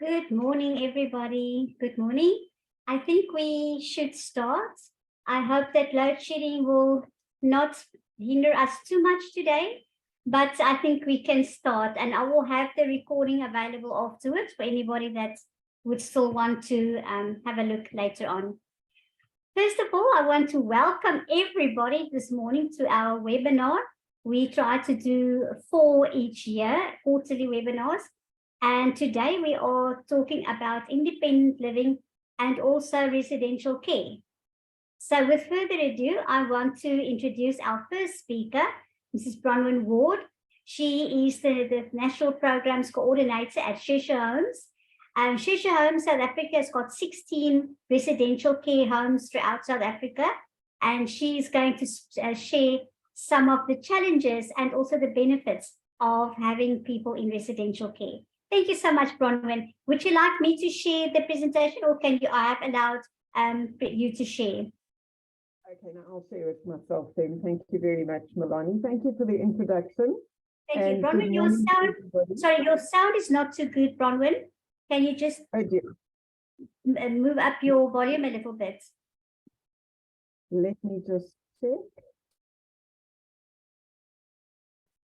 Good morning, everybody. Good morning. I think we should start. I hope that load shedding will not hinder us too much today, but I think we can start, and I will have the recording available afterwards for anybody that would still want to have a look later on. First of all, I want to welcome everybody this morning to our webinar. We try to do 4 each year, quarterly webinars. And today we are talking about independent living and also residential care. So with further ado, I want to introduce our first speaker, Mrs. Bronwyn Ward. She is the National Programs Coordinator at Cheshire Homes. Cheshire Homes South Africa has got 16 residential care homes throughout South Africa, and she's going to share some of the challenges and also the benefits of having people in residential care. Thank you so much, Bronwyn. Would you like me to share the presentation, or can you? I have allowed you to share. Okay, now I'll share it myself then. Thank you very much, Melanie. Thank you for the introduction. Thank you, Bronwyn. Your sound is not too good, Bronwyn. Can you just move up your volume a little bit? Let me just check.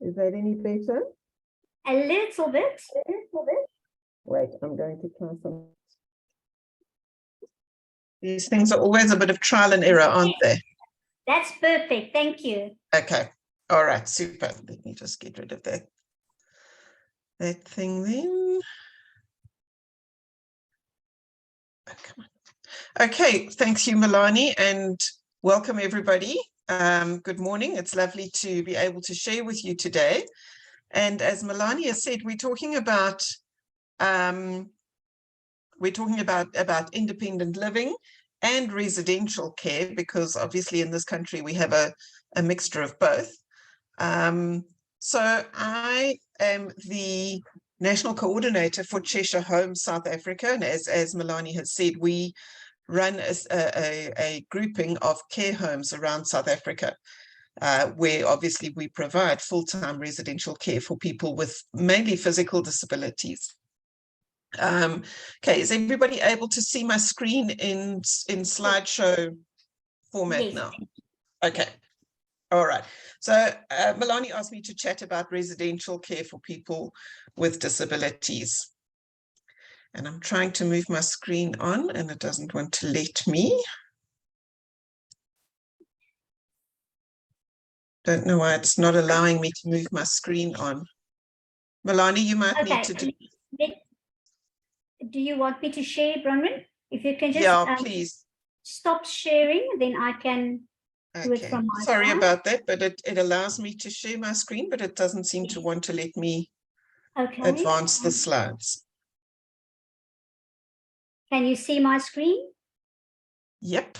Is that any better? A little bit. Wait, I'm going to try some. These things are always a bit of trial and error, aren't they? That's perfect. Thank you. Okay. All right. Super. Let me just get rid of that thing then. Oh, come on. Okay. Thanks you, Melanie, and welcome everybody. Good morning. It's lovely to be able to share with you today. And as Melania said, we're talking about independent living and residential care, because obviously in this country we have a mixture of both. So I am the National Coordinator for Cheshire Homes South Africa, and as Melanie has said, we run a grouping of care homes around South Africa. Where obviously we provide full-time residential care for people with mainly physical disabilities. Okay, is everybody able to see my screen in slideshow format Yes. now? Okay, all right. So Melanie asked me to chat about residential care for people with disabilities. And I'm trying to move my screen on and it doesn't want to let me. Don't know why it's not allowing me to move my screen on. Melanie, you might need to do. Do you want me to share, Bronwyn? If you can just please stop sharing, then I can do it from my Sorry side. about that, but it allows me to share my screen, but it doesn't seem to want to let me advance the slides. Can you see my screen? Yep.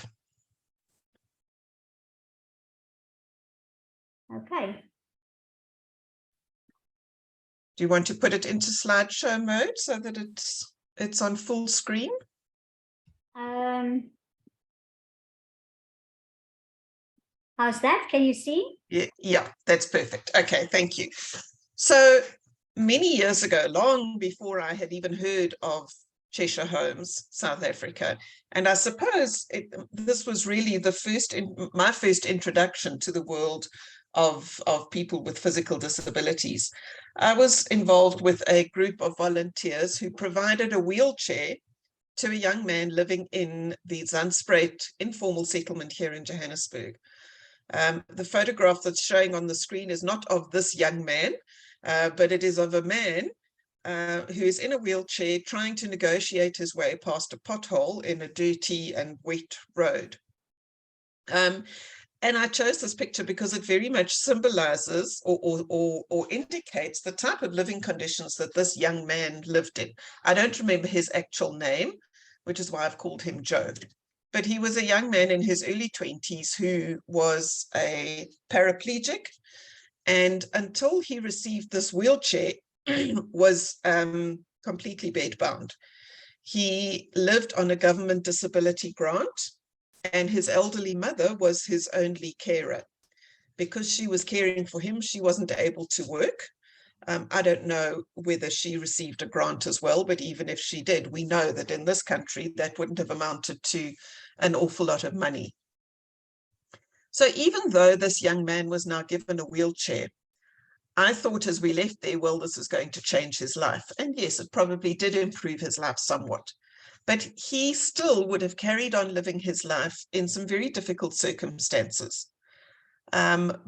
Okay. Do you want to put it into slideshow mode so that it's on full screen? How's that? Can you see? Yeah, that's perfect. Okay, thank you. So many years ago, long before I had even heard of Cheshire Homes South Africa, and I suppose this was really my first introduction to the world of people with physical disabilities. I was involved with a group of volunteers who provided a wheelchair to a young man living in the Zandspruit informal settlement here in Johannesburg. The photograph that's showing on the screen is not of this young man, but it is of a man who is in a wheelchair trying to negotiate his way past a pothole in a dirty and wet road. And I chose this picture because it very much symbolizes or indicates the type of living conditions that this young man lived in. I don't remember his actual name, which is why I've called him Joe. But he was a young man in his early 20s who was a paraplegic. And until he received this wheelchair, was completely bedbound. He lived on a government disability grant, and his elderly mother was his only carer. Because she was caring for him, she wasn't able to work. I don't know whether she received a grant as well, but even if she did, we know that in this country that wouldn't have amounted to an awful lot of money. So even though this young man was now given a wheelchair, I thought as we left there, well, this is going to change his life. And yes, it probably did improve his life somewhat. But he still would have carried on living his life in some very difficult circumstances.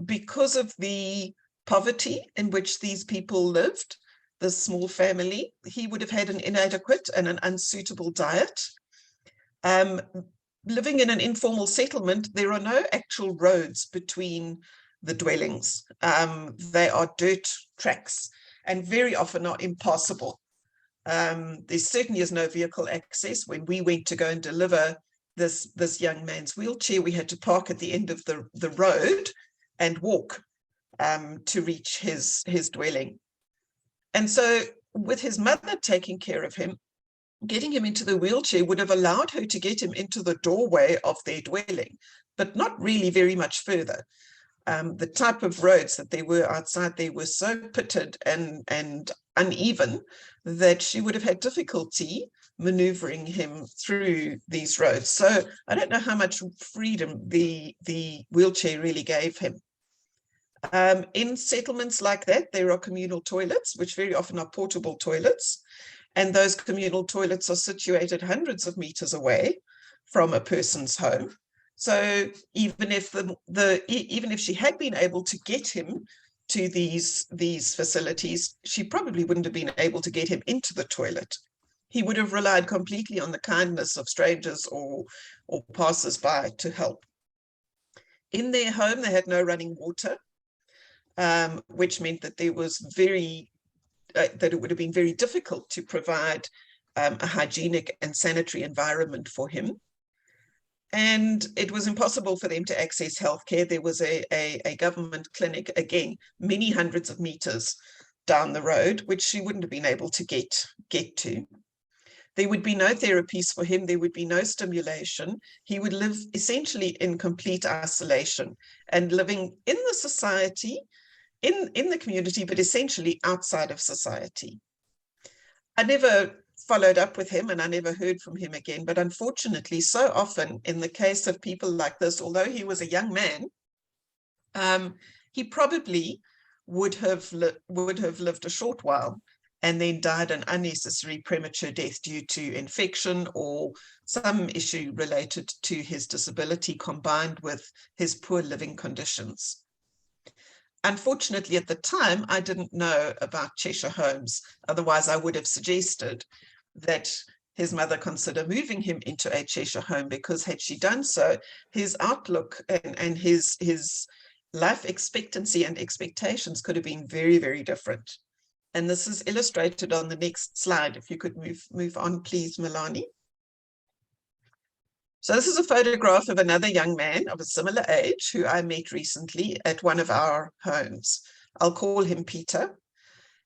Because of the poverty in which these people lived, this small family, he would have had an inadequate and an unsuitable diet. Living in an informal settlement, there are no actual roads between the dwellings. They are dirt tracks and very often are impassable. There certainly is no vehicle access. When we went to go and deliver this young man's wheelchair, we had to park at the end of the road and walk to reach his dwelling. And so with his mother taking care of him, getting him into the wheelchair would have allowed her to get him into the doorway of their dwelling, but not really very much further. The type of roads that there were outside there were so pitted and uneven that she would have had difficulty maneuvering him through these roads. So I don't know how much freedom the wheelchair really gave him. In settlements like that, there are communal toilets, which very often are portable toilets. And those communal toilets are situated hundreds of meters away from a person's home. So even if even if she had been able to get him to these facilities, she probably wouldn't have been able to get him into the toilet. He would have relied completely on the kindness of strangers or passers-by to help. In their home, they had no running water, which meant that there was that it would have been very difficult to provide a hygienic and sanitary environment for him. And it was impossible for them to access healthcare. There was a government clinic, again, many hundreds of meters down the road, which she wouldn't have been able to get to. There would be no therapies for him. There would be no stimulation. He would live essentially in complete isolation and living in the society, in the community, but essentially outside of society. I never followed up with him and I never heard from him again. But unfortunately, so often in the case of people like this, although he was a young man, he probably would have lived a short while and then died an unnecessary premature death due to infection or some issue related to his disability combined with his poor living conditions. Unfortunately, at the time, I didn't know about Cheshire Homes. Otherwise, I would have suggested that his mother consider moving him into a Cheshire home, because had she done so, his outlook and his life expectancy and expectations could have been very, very different. And this is illustrated on the next slide. If you could move on, please, Melanie. So this is a photograph of another young man of a similar age who I met recently at one of our homes. I'll call him Peter.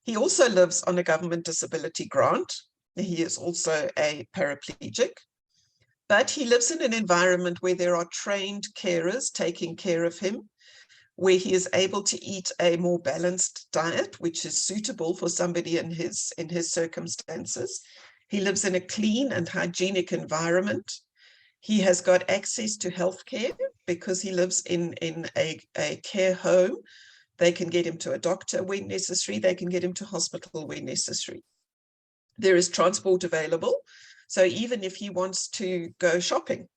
He also lives on a government disability grant. He is also a paraplegic, but he lives in an environment where there are trained carers taking care of him, where he is able to eat a more balanced diet, which is suitable for somebody in his circumstances. He lives in a clean and hygienic environment. He has got access to healthcare because he lives in a care home. They can get him to a doctor when necessary. They can get him to hospital when necessary. There is transport available. So even if he wants to go shopping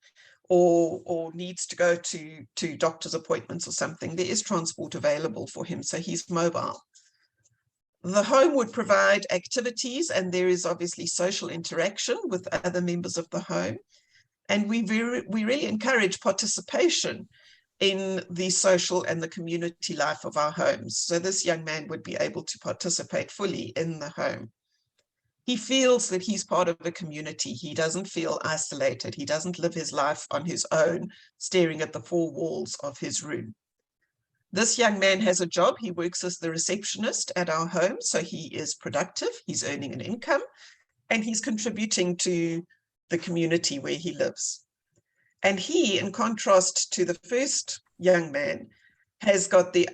or needs to go to doctor's appointments or something, there is transport available for him. So he's mobile. The home would provide activities, and there is obviously social interaction with other members of the home. And we really encourage participation in the social and the community life of our homes. So this young man would be able to participate fully in the home. He feels that he's part of a community. He doesn't feel isolated. He doesn't live his life on his own, staring at the four walls of his room. This young man has a job. He works as the receptionist at our home, so he is productive. He's earning an income. and he's contributing to the community where he lives. And he, in contrast to the first young man, has got the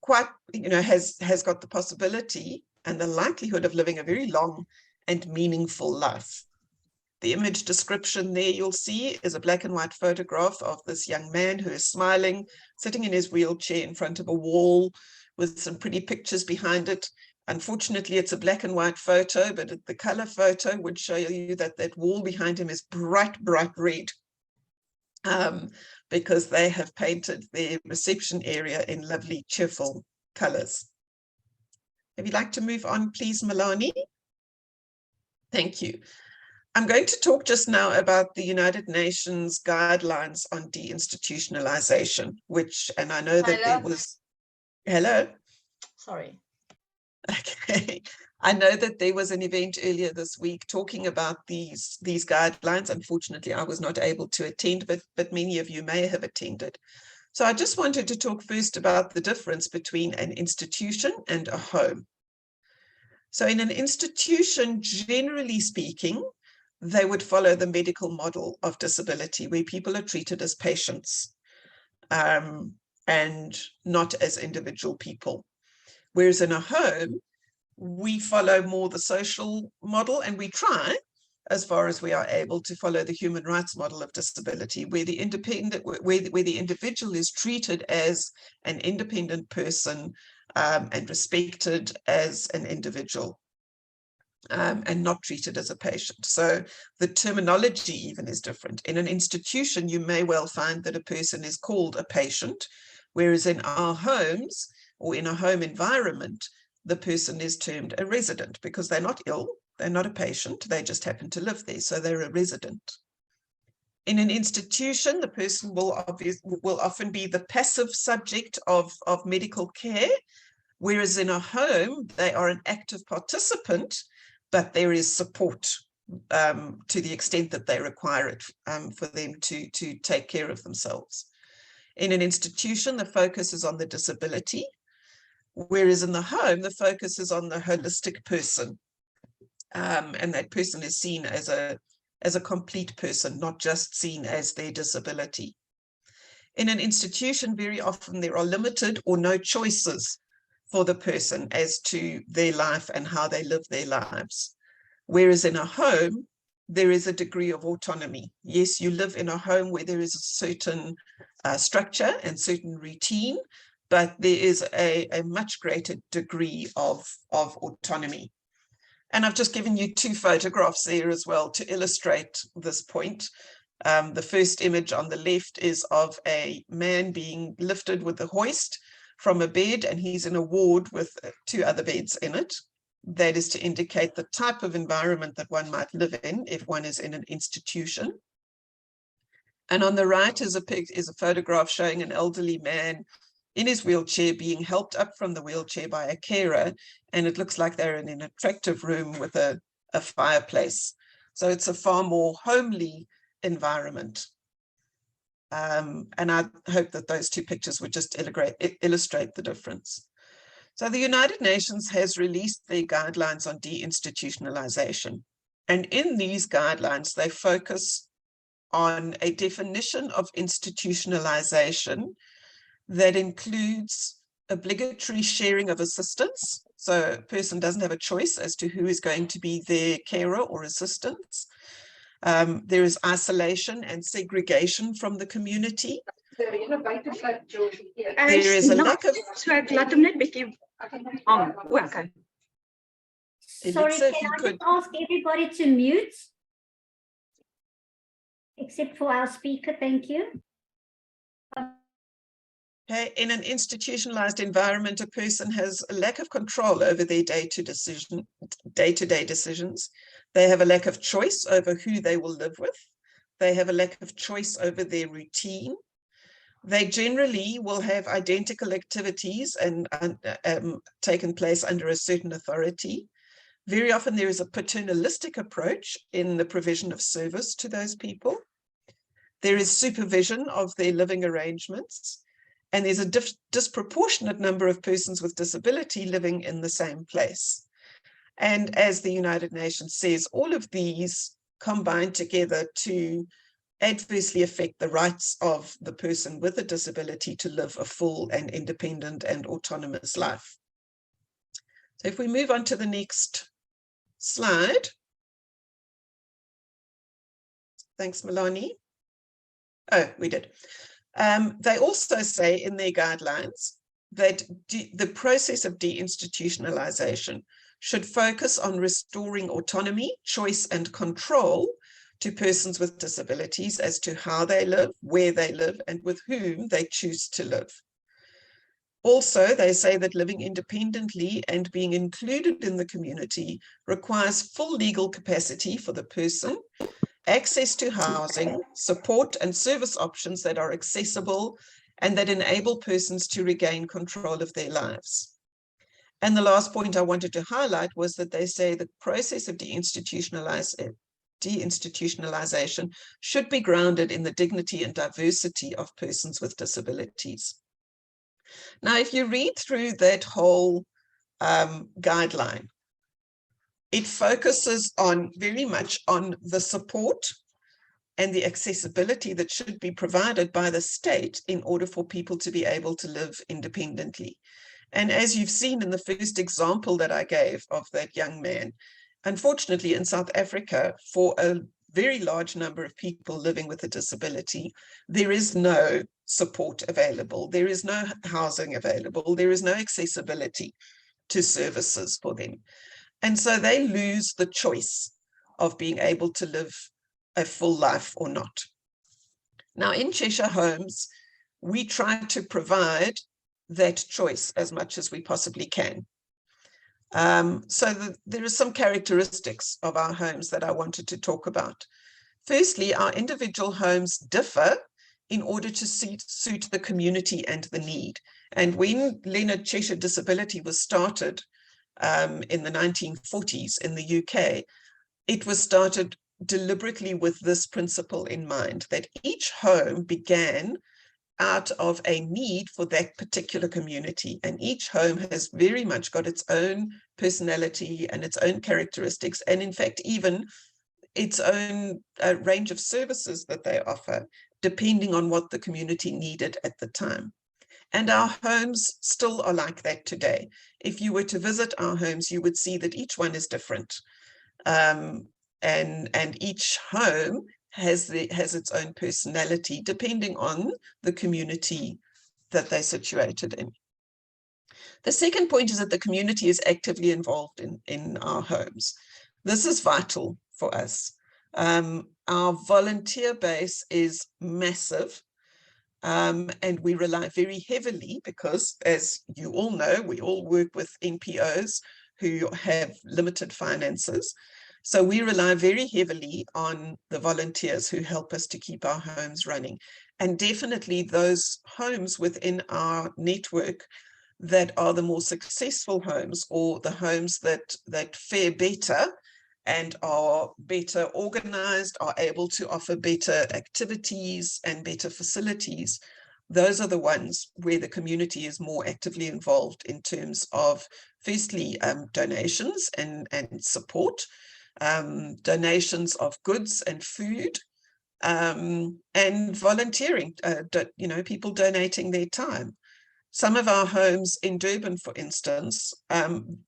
has got the possibility and the likelihood of living a very long and meaningful life. The image description there you'll see is a black and white photograph of this young man who is smiling, sitting in his wheelchair in front of a wall with some pretty pictures behind it. Unfortunately, it's a black and white photo, but the color photo would show you that that wall behind him is bright red, because they have painted their reception area in lovely, cheerful colors. If you'd like to move on, please, Melanie. Thank you. I'm going to talk just now about the United Nations guidelines on deinstitutionalization, which, and I know that there was, hello? Sorry. Okay. I know that there was an event earlier this week talking about these guidelines. Unfortunately, I was not able to attend, but many of you may have attended. So I just wanted to talk first about the difference between an institution and a home. So in an institution, generally speaking, they would follow the medical model of disability, where people are treated as patients and not as individual people. Whereas in a home, we follow more the social model, and we try, as far as we are able, to follow the human rights model of disability, where the individual is treated as an independent person and respected as an individual. And not treated as a patient. So the terminology even is different. In an institution, you may well find that a person is called a patient, whereas in our homes or in a home environment, the person is termed a resident because they're not ill, they're not a patient, they just happen to live there, so they're a resident. In an institution, the person will often be the passive subject of medical care, whereas in a home, they are an active participant, but there is support to the extent that they require it for them to take care of themselves. In an institution, the focus is on the disability, whereas in the home, the focus is on the holistic person. And that person is seen as a complete person, not just seen as their disability. In an institution, very often there are limited or no choices for the person as to their life and how they live their lives. Whereas in a home, there is a degree of autonomy. Yes, you live in a home where there is a certain structure and certain routine, but there is a much greater degree of autonomy. And I've just given you two photographs there as well to illustrate this point. The first image on the left is of a man being lifted with a hoist from a bed, and he's in a ward with two other beds in it. That is to indicate the type of environment that one might live in if one is in an institution. And on the right is a photograph showing an elderly man in his wheelchair being helped up from the wheelchair by a carer, and it looks like they're in an attractive room with a fireplace. So it's a far more homely environment. And I hope that those two pictures would just illustrate the difference. So the United Nations has released their guidelines on deinstitutionalization. And in these guidelines, they focus on a definition of institutionalization that includes obligatory sharing of assistance. So a person doesn't have a choice as to who is going to be their carer or assistant. There is isolation and segregation from the community. There is a lack of... Sorry, can I just ask everybody to mute? Except for our speaker, thank you. Okay. In an institutionalized environment, a person has a lack of control over their day-to-day decisions. They have a lack of choice over who they will live with. They have a lack of choice over their routine. They generally will have identical activities and taken place under a certain authority. Very often there is a paternalistic approach in the provision of service to those people. There is supervision of their living arrangements. And there's a disproportionate number of persons with disability living in the same place. And as the United Nations says, all of these combine together to adversely affect the rights of the person with a disability to live a full and independent and autonomous life. So if we move on to the next slide. Thanks, Melanie. Oh, we did. They also say in their guidelines that the process of deinstitutionalization should focus on restoring autonomy, choice, and control to persons with disabilities as to how they live, where they live, and with whom they choose to live. Also, they say that living independently and being included in the community requires full legal capacity for the person, access to housing, support and service options that are accessible and that enable persons to regain control of their lives. And the last point I wanted to highlight was that they say the process of deinstitutionalization should be grounded in the dignity and diversity of persons with disabilities. Now, if you read through that whole guideline, it focuses on very much on the support and the accessibility that should be provided by the state in order for people to be able to live independently. And as you've seen in the first example that I gave of that young man, unfortunately in South Africa, for a very large number of people living with a disability, there is no support available. There is no housing available. There is no accessibility to services for them. And so they lose the choice of being able to live a full life or not. Now, in Cheshire Homes, we try to provide that choice as much as we possibly can. There are some characteristics of our homes that I wanted to talk about. Firstly, our individual homes differ in order to suit the community and the need. And when Leonard Cheshire Disability was started in the 1940s in the UK, it was started deliberately with this principle in mind, that each home began out of a need for that particular community. And each home has very much got its own personality and its own characteristics, and in fact, even its own range of services that they offer, depending on what the community needed at the time. And our homes still are like that today. If you were to visit our homes, you would see that each one is different. And each home has its own personality, depending on the community that they're situated in. The second point is that the community is actively involved in our homes. This is vital for us. Our volunteer base is massive. And we rely very heavily because, as you all know, we all work with NPOs who have limited finances. So we rely very heavily on the volunteers who help us to keep our homes running. And definitely those homes within our network that are the more successful homes, or the homes that fare better and are better organized, are able to offer better activities and better facilities, those are the ones where the community is more actively involved in terms of, firstly, donations and support, donations of goods and food, and volunteering, people donating their time. Some of our homes in Durban, for instance,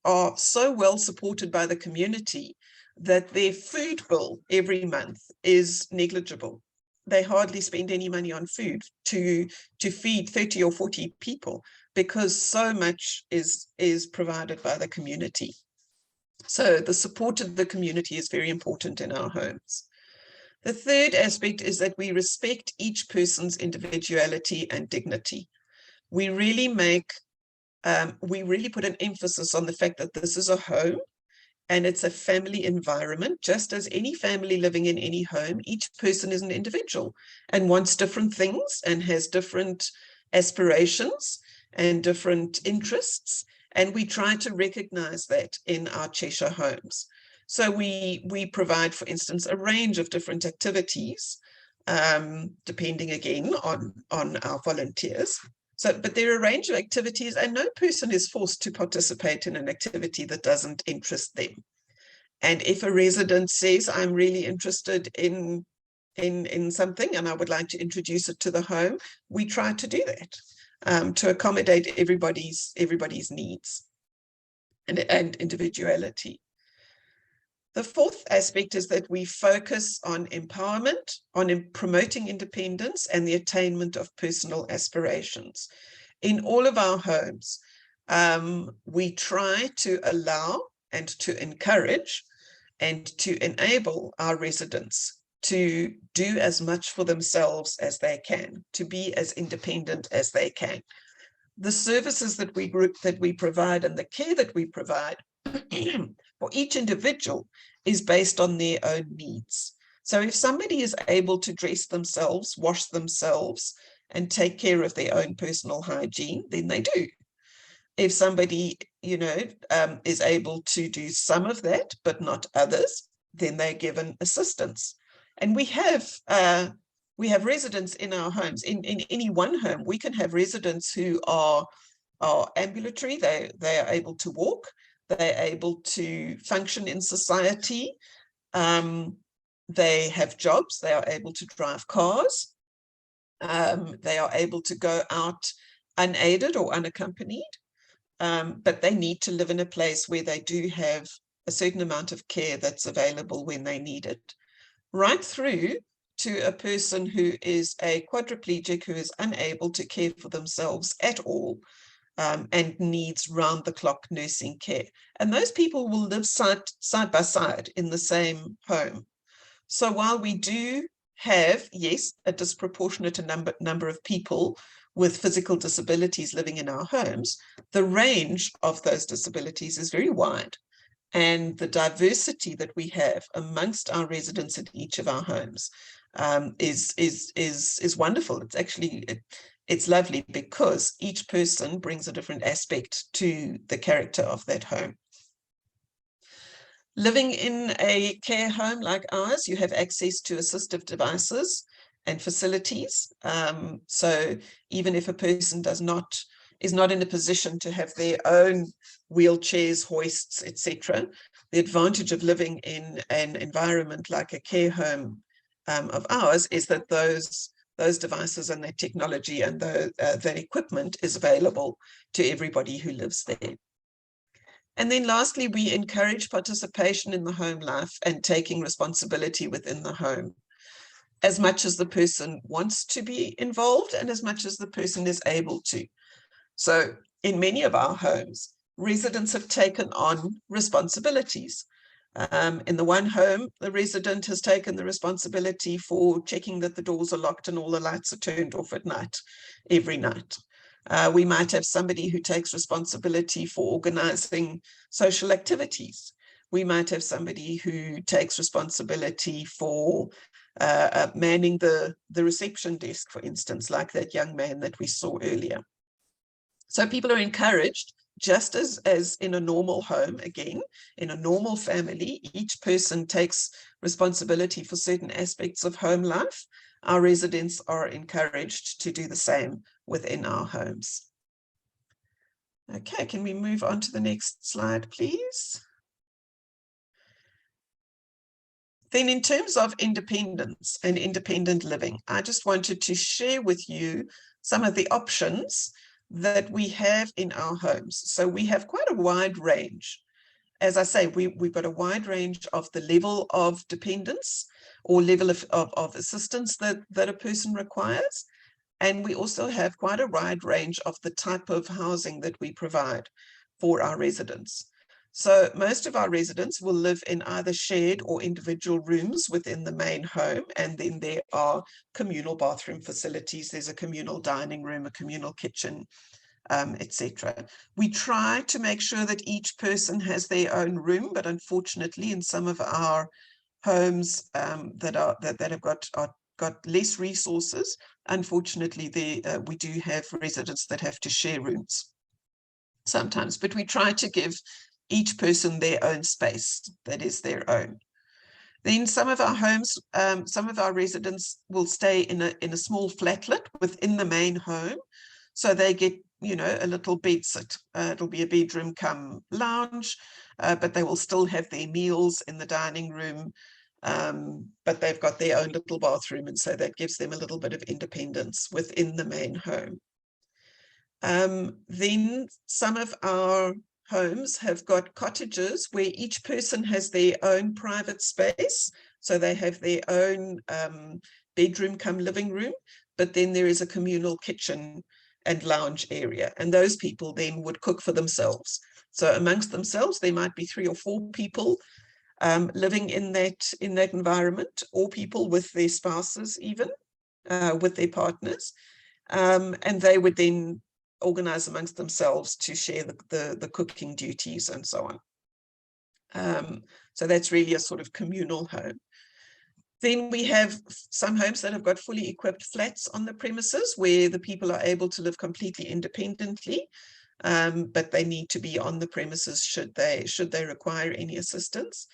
are so well supported by the community that their food bill every month is negligible. They hardly spend any money on food to feed 30 or 40 people, because so much is provided by the community. So the support of the community is very important in our homes. The third aspect is that we respect each person's individuality and dignity. We really put an emphasis on the fact that this is a home and it's a family environment. Just as any family living in any home, each person is an individual and wants different things and has different aspirations and different interests. And we try to recognize that in our Cheshire homes. So we provide, for instance, a range of different activities, depending again on our volunteers. So, but there are a range of activities, and no person is forced to participate in an activity that doesn't interest them. And if a resident says, I'm really interested in something and I would like to introduce it to the home, we try to do that to accommodate everybody's needs and individuality. The fourth aspect is that we focus on empowerment, on promoting independence and the attainment of personal aspirations. In all of our homes, we try to allow and to encourage and to enable our residents to do as much for themselves as they can, to be as independent as they can. The services that we provide and the care that we provide for each individual is based on their own needs. So if somebody is able to dress themselves, wash themselves, and take care of their own personal hygiene, then they do. If somebody, is able to do some of that, but not others, then they're given assistance. And we have residents in our homes. In any one home, we can have residents who are ambulatory. They are able to walk. They're able to function in society. They have jobs. They are able to drive cars. They are able to go out unaided or unaccompanied. But they need to live in a place where they do have a certain amount of care that's available when they need it. Right through to a person who is a quadriplegic, who is unable to care for themselves at all, and needs round-the-clock nursing care. And those people will live side by side in the same home. So while we do have, yes, a disproportionate number of people with physical disabilities living in our homes, the range of those disabilities is very wide. And the diversity that we have amongst our residents in each of our homes is wonderful. It's actually, it's lovely because each person brings a different aspect to the character of that home. Living in a care home like ours, you have access to assistive devices and facilities. So even if a person is not in a position to have their own wheelchairs, hoists, etc., the advantage of living in an environment like a care home of ours is that those devices and that technology and that equipment is available to everybody who lives there. And then lastly, we encourage participation in the home life and taking responsibility within the home, as much as the person wants to be involved and as much as the person is able to. So in many of our homes, residents have taken on responsibilities. In the one home, the resident has taken the responsibility for checking that the doors are locked and all the lights are turned off at night, every night. We might have somebody who takes responsibility for organizing social activities. We might have somebody who takes responsibility for manning the reception desk, for instance, like that young man that we saw earlier. So people are encouraged, just as in a normal home, again, in a normal family, each person takes responsibility for certain aspects of home life. Our residents are encouraged to do the same within our homes. Okay, can we move on to the next slide, please? Then in terms of independence and independent living, I just wanted to share with you some of the options that we have in our homes. So we have quite a wide range. As I say, we've got a wide range of the level of dependence or level of assistance that a person requires. And we also have quite a wide range of the type of housing that we provide for our residents. So most of our residents will live in either shared or individual rooms within the main home. And then there are communal bathroom facilities. There's a communal dining room, a communal kitchen, etc. We try to make sure that each person has their own room, but unfortunately in some of our homes that have got less resources, unfortunately we do have residents that have to share rooms sometimes, but we try to give each person their own space that is their own. Then some of our homes, some of our residents will stay in a small flatlet within the main home. So they get, you know, a little bed sit. It'll be a bedroom come lounge, but they will still have their meals in the dining room. But they've got their own little bathroom, and so that gives them a little bit of independence within the main home. Then some of our homes have got cottages where each person has their own private space. So they have their own bedroom come living room, but then there is a communal kitchen and lounge area. And those people then would cook for themselves. So amongst themselves, there might be 3 or 4 people living in that environment, or people with their spouses, even with their partners. And they would then organize amongst themselves to share the cooking duties and so on. So that's really a sort of communal home. Then we have some homes that have got fully equipped flats on the premises where the people are able to live completely independently, but they need to be on the premises should they require any assistance.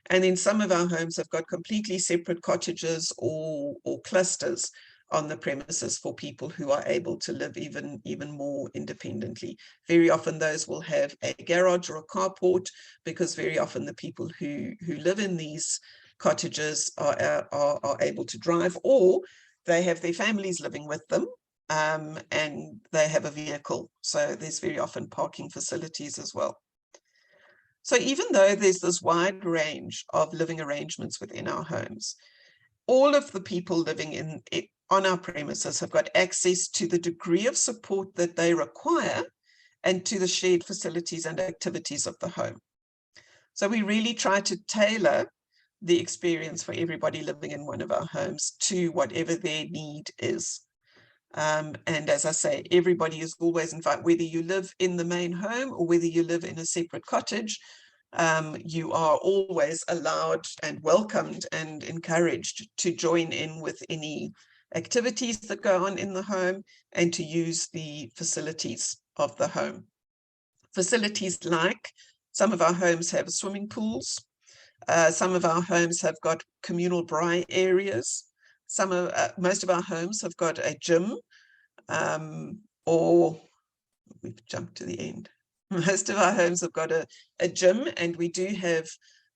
And then some of our homes have got completely separate cottages or clusters on the premises for people who are able to live even more independently. Very often those will have a garage or a carport, because very often the people who live in these cottages are able to drive, or they have their families living with them, and they have a vehicle. So there's very often parking facilities as well. So even though there's this wide range of living arrangements within our homes, all of the people living on our premises have got access to the degree of support that they require and to the shared facilities and activities of the home. So we really try to tailor the experience for everybody living in one of our homes to whatever their need is. And as I say, everybody is always invited, whether you live in the main home or whether you live in a separate cottage. You are always allowed and welcomed and encouraged to join in with any activities that go on in the home and to use the facilities of the home. Facilities like some of our homes have swimming pools. Some of our homes have got communal braai areas. Most of our homes have got a gym, or we've jumped to the end. Most of our homes have got a gym, and we do have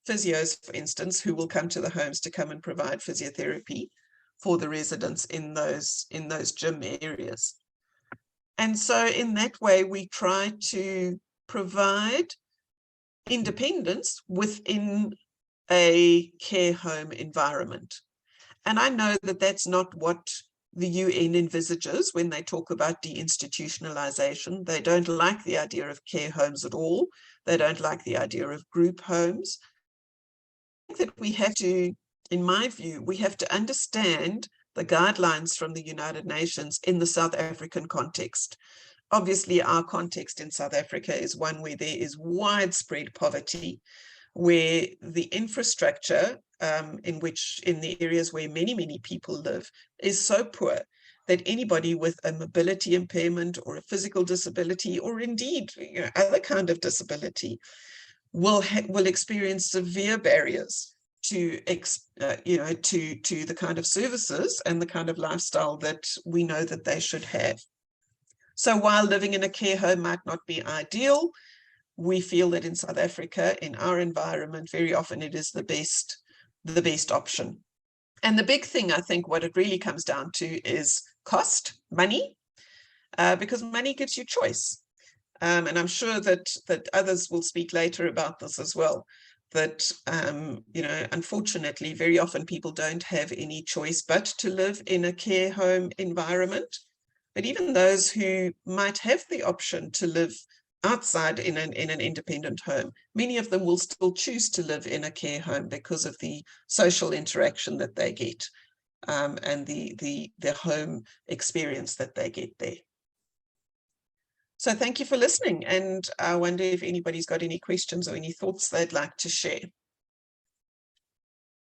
physios, for instance, who will come to the homes to come and provide physiotherapy for the residents in those gym areas. And so in that way, we try to provide independence within a care home environment. And I know that that's not what the UN envisages when they talk about deinstitutionalization. They don't like the idea of care homes at all. They don't like the idea of group homes. I think that we have to, in my view, we have to understand the guidelines from the United Nations in the South African context. Obviously, our context in South Africa is one where there is widespread poverty, where the infrastructure in the areas where many people live is so poor that anybody with a mobility impairment or a physical disability, or indeed other kind of disability, will experience severe barriers to the kind of services and the kind of lifestyle that we know that they should have. So while living in a care home might not be ideal, we feel that in South Africa, in our environment, very often it is the best option. And the big thing, I think, what it really comes down to is cost, money, because money gives you choice. And I'm sure that others will speak later about this as well, that, unfortunately, very often people don't have any choice but to live in a care home environment. But even those who might have the option to live outside in an independent home, many of them will still choose to live in a care home because of the social interaction that they get, and the home experience that they get there. So thank you for listening, and I wonder if anybody's got any questions or any thoughts they'd like to share.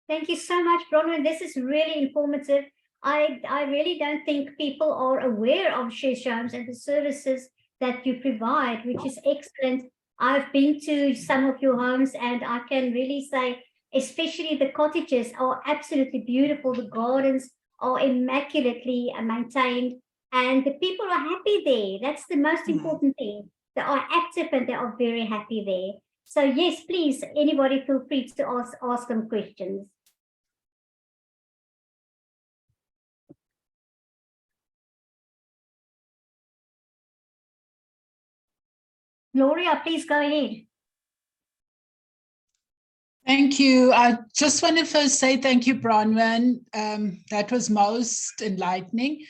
Thank you so much, Bronwyn. This is really informative. I really don't think people are aware of shared homes and the services that you provide, which is excellent. I've been to some of your homes, and I can really say, especially the cottages are absolutely beautiful. The gardens are immaculately maintained. and the people are happy there. That's the most Mm. important thing. They are active and they are very happy there. So yes, please, anybody feel free to ask them questions. Gloria, please go ahead. Thank you. I just want to first say thank you, Bronwyn. That was most enlightening.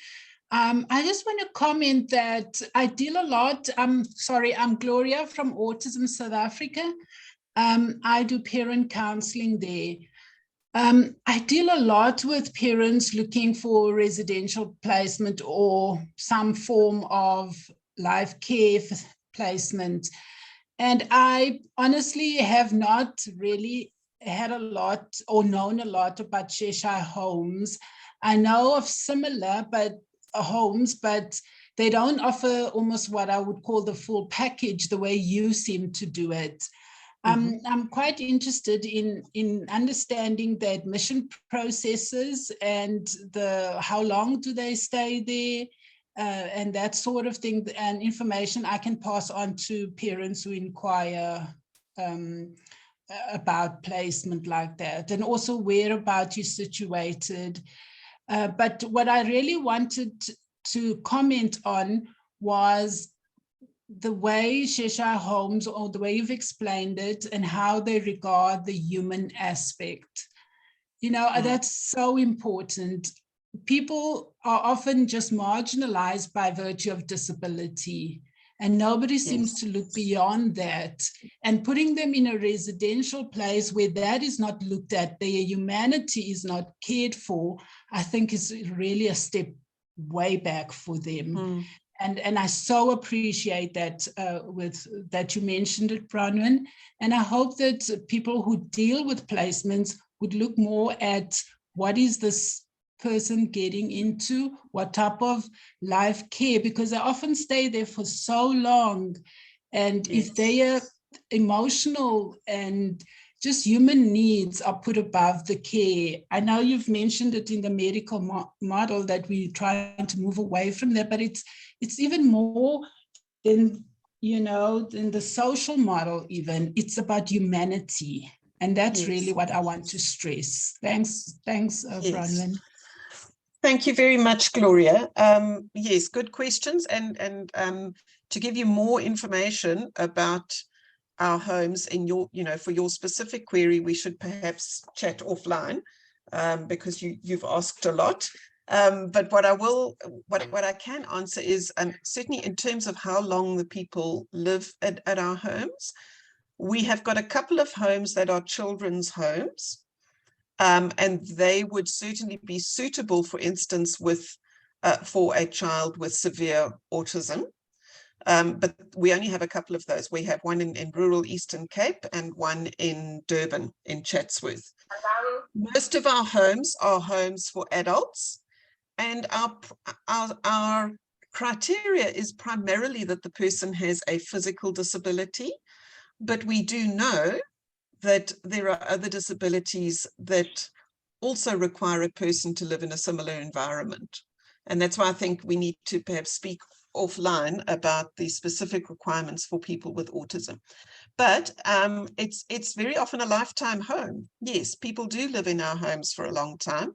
I just want to comment that I deal a lot. I'm Gloria from Autism South Africa. I do parent counseling there. I deal a lot with parents looking for residential placement or some form of life care placement. And I honestly have not really had a lot or known a lot about Cheshire Homes. I know of similar homes, but they don't offer almost what I would call the full package the way you seem to do it. I'm quite interested in understanding the admission processes and how long do they stay there, and that sort of thing, and information I can pass on to parents who inquire about placement like that, and also whereabouts you're situated. But what I really wanted to comment on was the way Cheshire Homes, or the way you've explained it, and how they regard the human aspect. You know, that's so important. People are often just marginalized by virtue of disability, and nobody seems to look beyond that. And putting them in a residential place where that is not looked at, their humanity is not cared for, I think is really a step way back for them. And I so appreciate that that you mentioned it, Bronwyn. And I hope that people who deal with placements would look more at what is this person getting into, what type of life care, because they often stay there for so long. And if their emotional and just human needs are put above the care. I know you've mentioned it in the medical model that we're trying to move away from that, but it's even more than, than the social model even. It's about humanity. And that's really what I want to stress. Thanks, Bronwyn. Thank you very much, Gloria. Yes, good questions. And to give you more information about our homes in your, for your specific query, we should perhaps chat offline because you've asked a lot. But what I can answer is certainly in terms of how long the people live at our homes. We have got a couple of homes that are children's homes, and they would certainly be suitable, for instance, for a child with severe autism. But we only have a couple of those. We have one in rural Eastern Cape and one in Durban, in Chatsworth. Most of our homes are homes for adults, and our criteria is primarily that the person has a physical disability, but we do know that there are other disabilities that also require a person to live in a similar environment. And that's why I think we need to perhaps speak offline about the specific requirements for people with autism. But it's very often a lifetime home. Yes, people do live in our homes for a long time.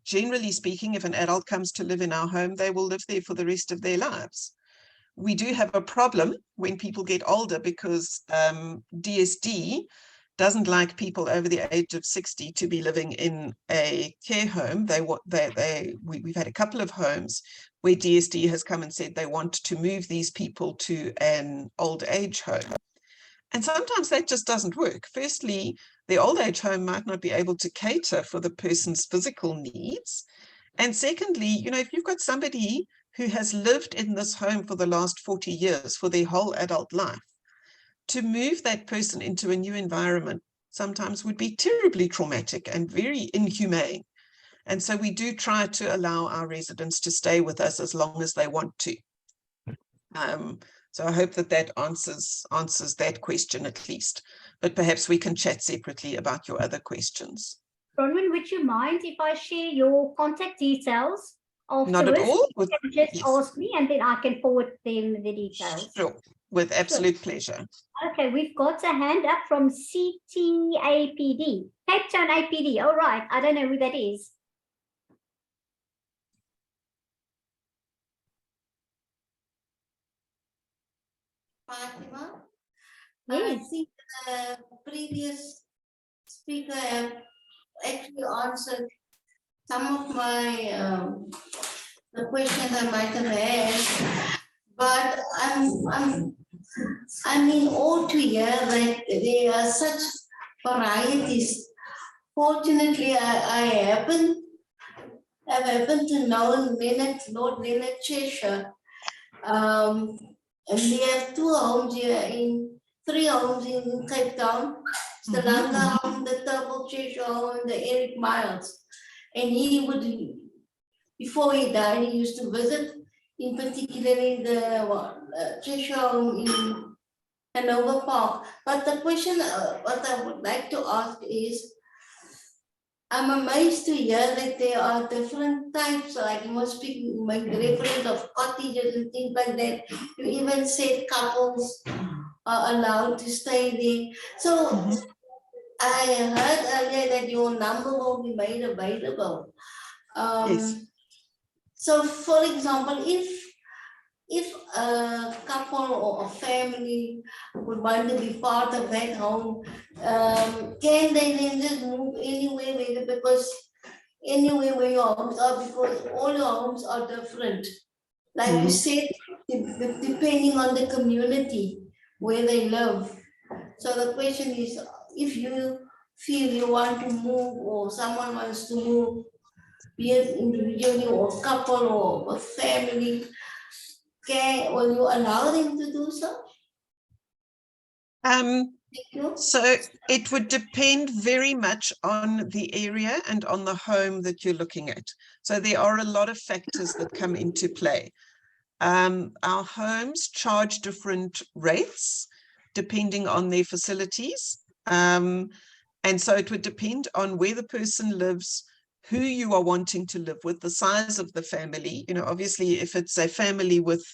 Generally speaking, if an adult comes to live in our home, they will live there for the rest of their lives. We do have a problem when people get older because DSD doesn't like people over the age of 60 to be living in a care home. We've had a couple of homes where DSD has come and said they want to move these people to an old age home. And sometimes that just doesn't work. Firstly, the old age home might not be able to cater for the person's physical needs. And secondly, if you've got somebody who has lived in this home for the last 40 years, for their whole adult life, to move that person into a new environment sometimes would be terribly traumatic and very inhumane. And so we do try to allow our residents to stay with us as long as they want to. So I hope that answers that question at least, but perhaps we can chat separately about your other questions. Bronwyn, would you mind if I share your contact details Not at afterwards? all. You can just Yes, ask me and then I can forward them the details. sure, with absolute pleasure. Okay, we've got a hand up from CTAPD, Cape Town APD. All right, I don't know who that is. Fatima, I Yes. think the previous speaker have actually answered some of my the questions I might have had, but I'm in awe to hear that there are such varieties. Fortunately, I have happened to know Lord Leonard Cheshire. And we have three homes in Cape Town. The Langa home, the Turbo Cheshire home, and the Eric Miles. And he would, before he died, he used to visit, in particularly the Cheshire home in Hanover Park. But the question, what I would like to ask is, I'm amazed to hear that there are different types, like you must make reference of cottages and things like that. You even said couples are allowed to stay there. So I heard earlier that your number will be made available. Yes. So for example, if a couple or a family would want to be part of that home, can they then just move anywhere because anywhere where your homes are, because all your homes are different. Like you said, depending on the community where they live. So the question is, if you feel you want to move or someone wants to move, be it individually or couple or a family, will you allow them to do so? Um, Thank you. so it would depend very much on the area and on the home that you're looking at. So there are a lot of factors that come into play. Our homes charge different rates depending on their facilities. And so it would depend on where the person lives, who you are wanting to live with, the size of the family. You know, obviously, if it's a family with,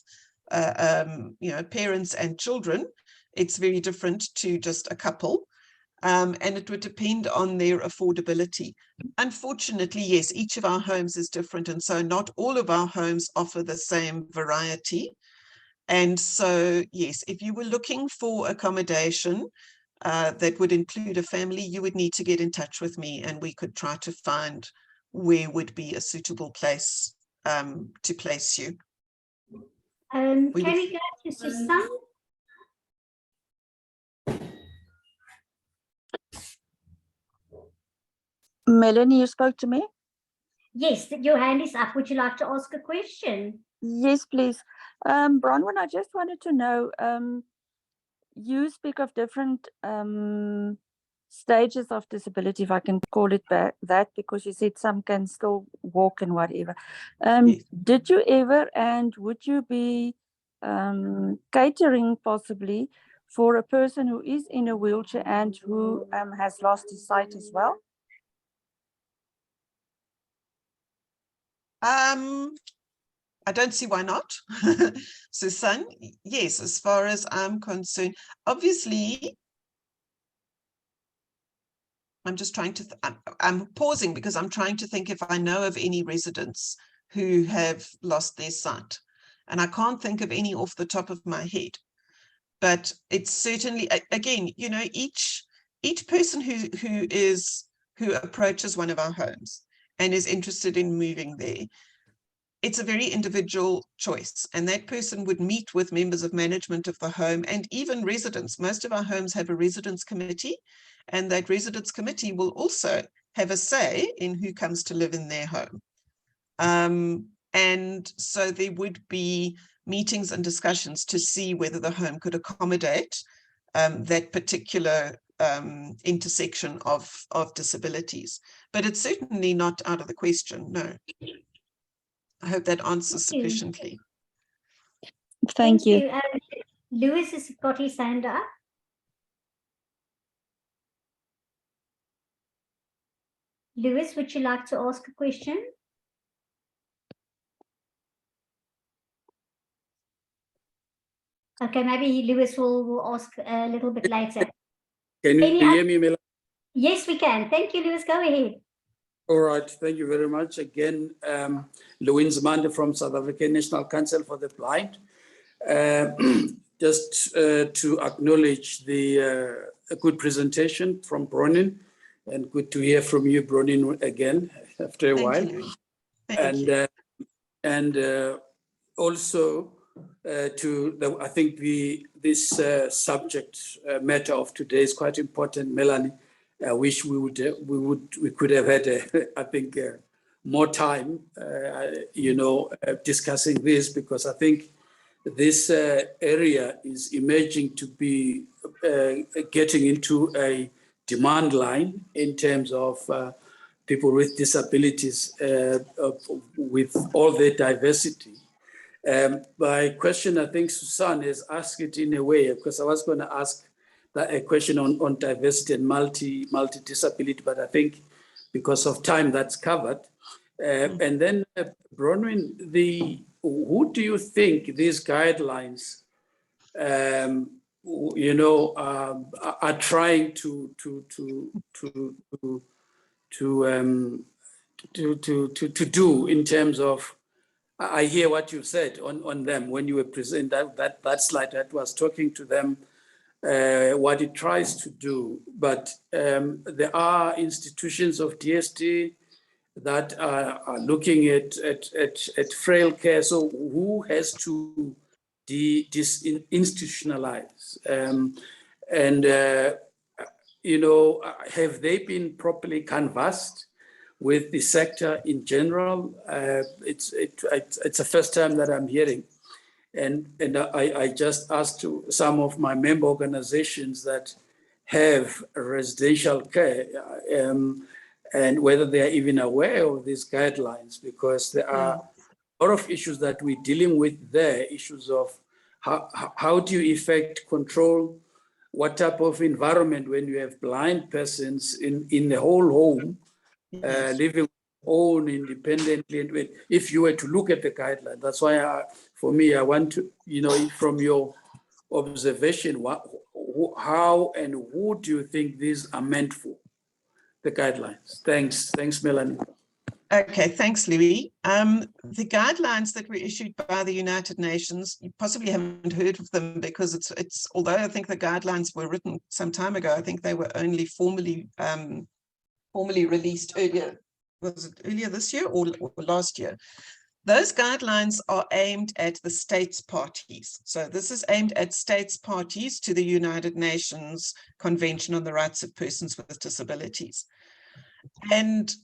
parents and children, it's very different to just a couple. And it would depend on their affordability. Unfortunately, yes, each of our homes is different. And so not all of our homes offer the same variety. And so, yes, if you were looking for accommodation that would include a family, you would need to get in touch with me and we could try to find where would be a suitable place to place you. Can we go to Susan? Melanie, you spoke to me? Yes, your hand is up. Would you like to ask a question? Yes, please. Bronwyn, I just wanted to know, you speak of different stages of disability, if I can call it that, because you said some can still walk and whatever. Yes. Did you ever, and would you be catering possibly for a person who is in a wheelchair and who has lost his sight as well? I don't see why not. Susan, yes, as far as I'm concerned, obviously, I'm just trying to, I'm pausing because I'm trying to think if I know of any residents who have lost their sight. And I can't think of any off the top of my head. But it's certainly, again, you know, each person who approaches one of our homes and is interested in moving there, it's a very individual choice, and that person would meet with members of management of the home and even residents. Most of our homes have a residence committee, and that residence committee will also have a say in who comes to live in their home. And so there would be meetings and discussions to see whether the home could accommodate that particular intersection of disabilities. But it's certainly not out of the question, no. I hope that answers sufficiently. Thank you. Lewis has got his hand up. Lewis, would you like to ask a question? Okay, maybe Lewis will ask a little bit later. Can you Any hear me, Melanie? Yes, we can. Thank you, Lewis. Go ahead. All right, thank you very much. Again, Louise Mande from South African National Council for the Blind. Just to acknowledge the a good presentation from Bronin, and good to hear from you, Bronin, again after a while. Thank you, Louis. Thank you. And also to the, I think this subject matter of today is quite important, Melanie. I wish we could have had I think more time, discussing this, because I think this area is emerging to be getting into a demand line in terms of people with disabilities, with all their diversity. My question, I think Susan has asked it in a way, because I was going to ask a question on diversity and multi-disability, but I think because of time that's covered. And then Bronwyn, who do you think these guidelines, are trying to do in terms of? I hear what you said on them when you were presenting that slide that was talking to them, what it tries to do. But there are institutions of DST that are looking at frail care. So who has to institutionalize? Have they been properly canvassed with the sector in general? It's the first time that I'm hearing. And I just asked to some of my member organizations that have residential care, and whether they are even aware of these guidelines, because there are a lot of issues that we're dealing with there, issues of how do you effect control, what type of environment when you have blind persons in the whole home, living own independently. And if you were to look at the guideline, that's why for me, I want to, from your observation, how and who do you think these are meant for, the guidelines? Thanks, Melanie. Okay, thanks, Louis. The guidelines that were issued by the United Nations, you possibly haven't heard of them, because it's although I think the guidelines were written some time ago, I think they were only formally released earlier. Was it earlier this year or last year? Those guidelines are aimed at the states parties. So this is aimed at states parties to the United Nations Convention on the Rights of Persons with Disabilities. And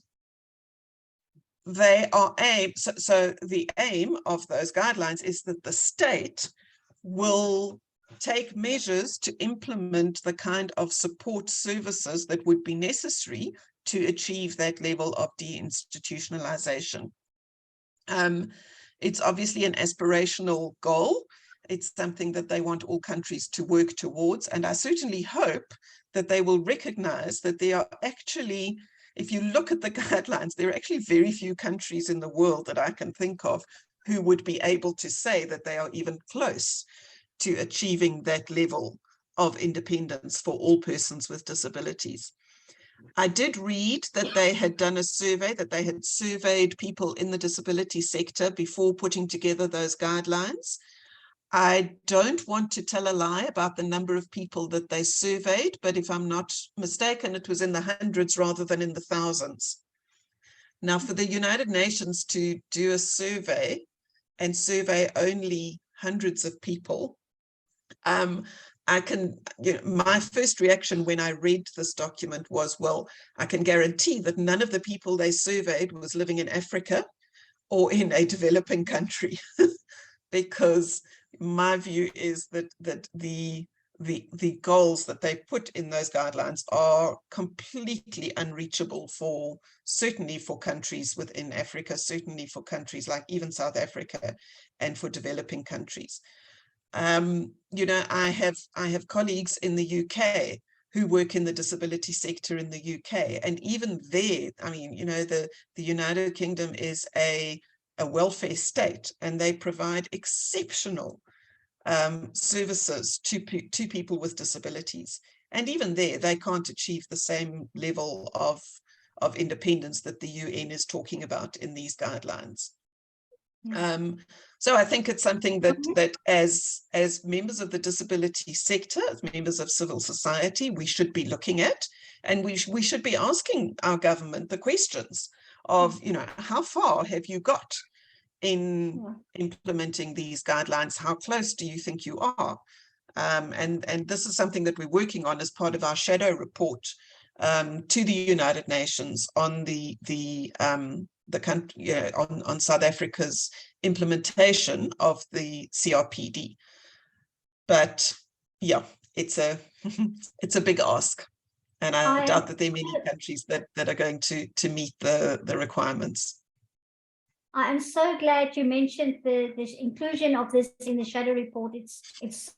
they are aimed, so the aim of those guidelines is that the state will take measures to implement the kind of support services that would be necessary to achieve that level of deinstitutionalization. It's obviously an aspirational goal. It's something that they want all countries to work towards. And I certainly hope that they will recognize that there are actually, if you look at the guidelines, there are actually very few countries in the world that I can think of who would be able to say that they are even close to achieving that level of independence for all persons with disabilities. I did read that they had done a survey, that they had surveyed people in the disability sector before putting together those guidelines. I don't want to tell a lie about the number of people that they surveyed, but if I'm not mistaken, it was in the hundreds rather than in the thousands. Now, for the United Nations to do a survey and survey only hundreds of people, my first reaction when I read this document was, well, I can guarantee that none of the people they surveyed was living in Africa or in a developing country, because my view is that the goals that they put in those guidelines are completely unreachable certainly for countries within Africa, certainly for countries like even South Africa, and for developing countries. I have colleagues in the UK who work in the disability sector in the UK, and even there, I mean, the United Kingdom is a welfare state, and they provide exceptional services to people with disabilities. And even there, they can't achieve the same level of independence that the UN is talking about in these guidelines. So I think it's something that as members of the disability sector, as members of civil society, we should be looking at, and we should be asking our government the questions of, you know, how far have you got in implementing these guidelines? How close do you think you are? And this is something that we're working on as part of our shadow report to the United Nations on the country, on South Africa's implementation of the CRPD. But yeah, it's a it's a big ask, and I doubt that there are many countries that are going to meet the requirements. I am so glad you mentioned the inclusion of this in the shadow report. It's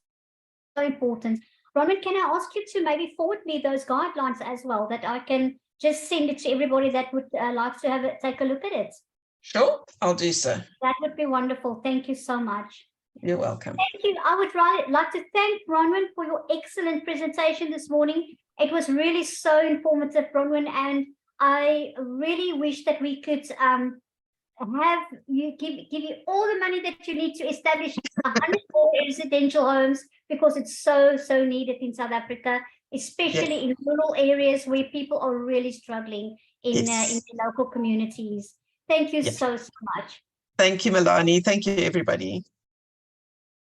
so important. Bronwyn, can I ask you to maybe forward me those guidelines as well, that I can just send it to everybody that would like to take a look at it? Sure, I'll do so. That would be wonderful. Thank you so much. You're welcome. Thank you. I would like to thank Bronwyn for your excellent presentation this morning. It was really so informative, Bronwyn, and I really wish that we could have you give you all the money that you need to establish 100 more residential homes, because it's so needed in South Africa, especially in rural areas where people are really struggling in the local communities. Thank you so much. Thank you, Melanie. Thank you, everybody.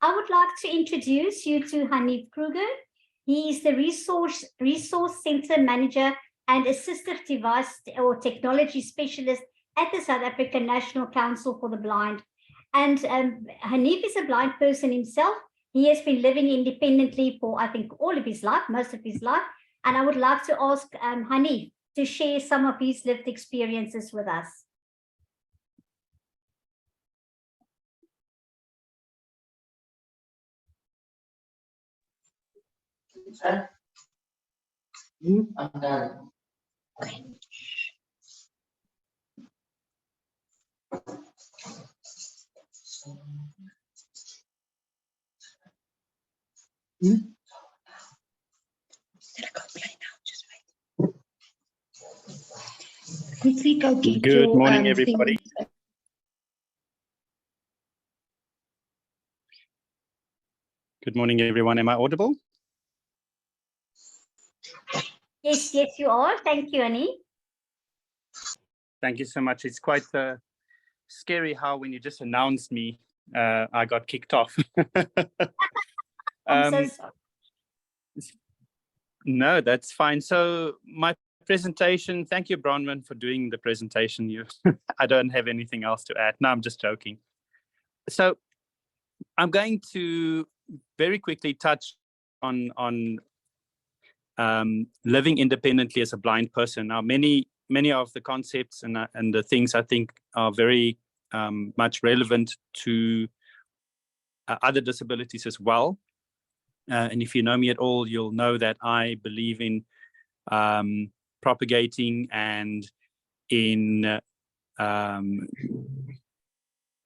I would like to introduce you to Hanif Kruger. He is the Resource Center Manager and Assistive Device or Technology Specialist at the South African National Council for the Blind. And Hanif is a blind person himself. He has been living independently for, I think, all of his life, most of his life. And I would like to ask Hanif to share some of his lived experiences with us. I'm done. Good morning, everybody. Good morning, everyone. Am I audible? Yes, you are. Thank you, Annie. Thank you so much. It's quite scary how when you just announced me, I got kicked off. I'm so sorry. No, that's fine. So my presentation, thank you, Bronwyn, for doing the presentation. I don't have anything else to add. No, I'm just joking. So I'm going to very quickly touch on living independently as a blind person. Now, many of the concepts and the things I think are very much relevant to other disabilities as well. And if you know me at all, you'll know that I believe in propagating and in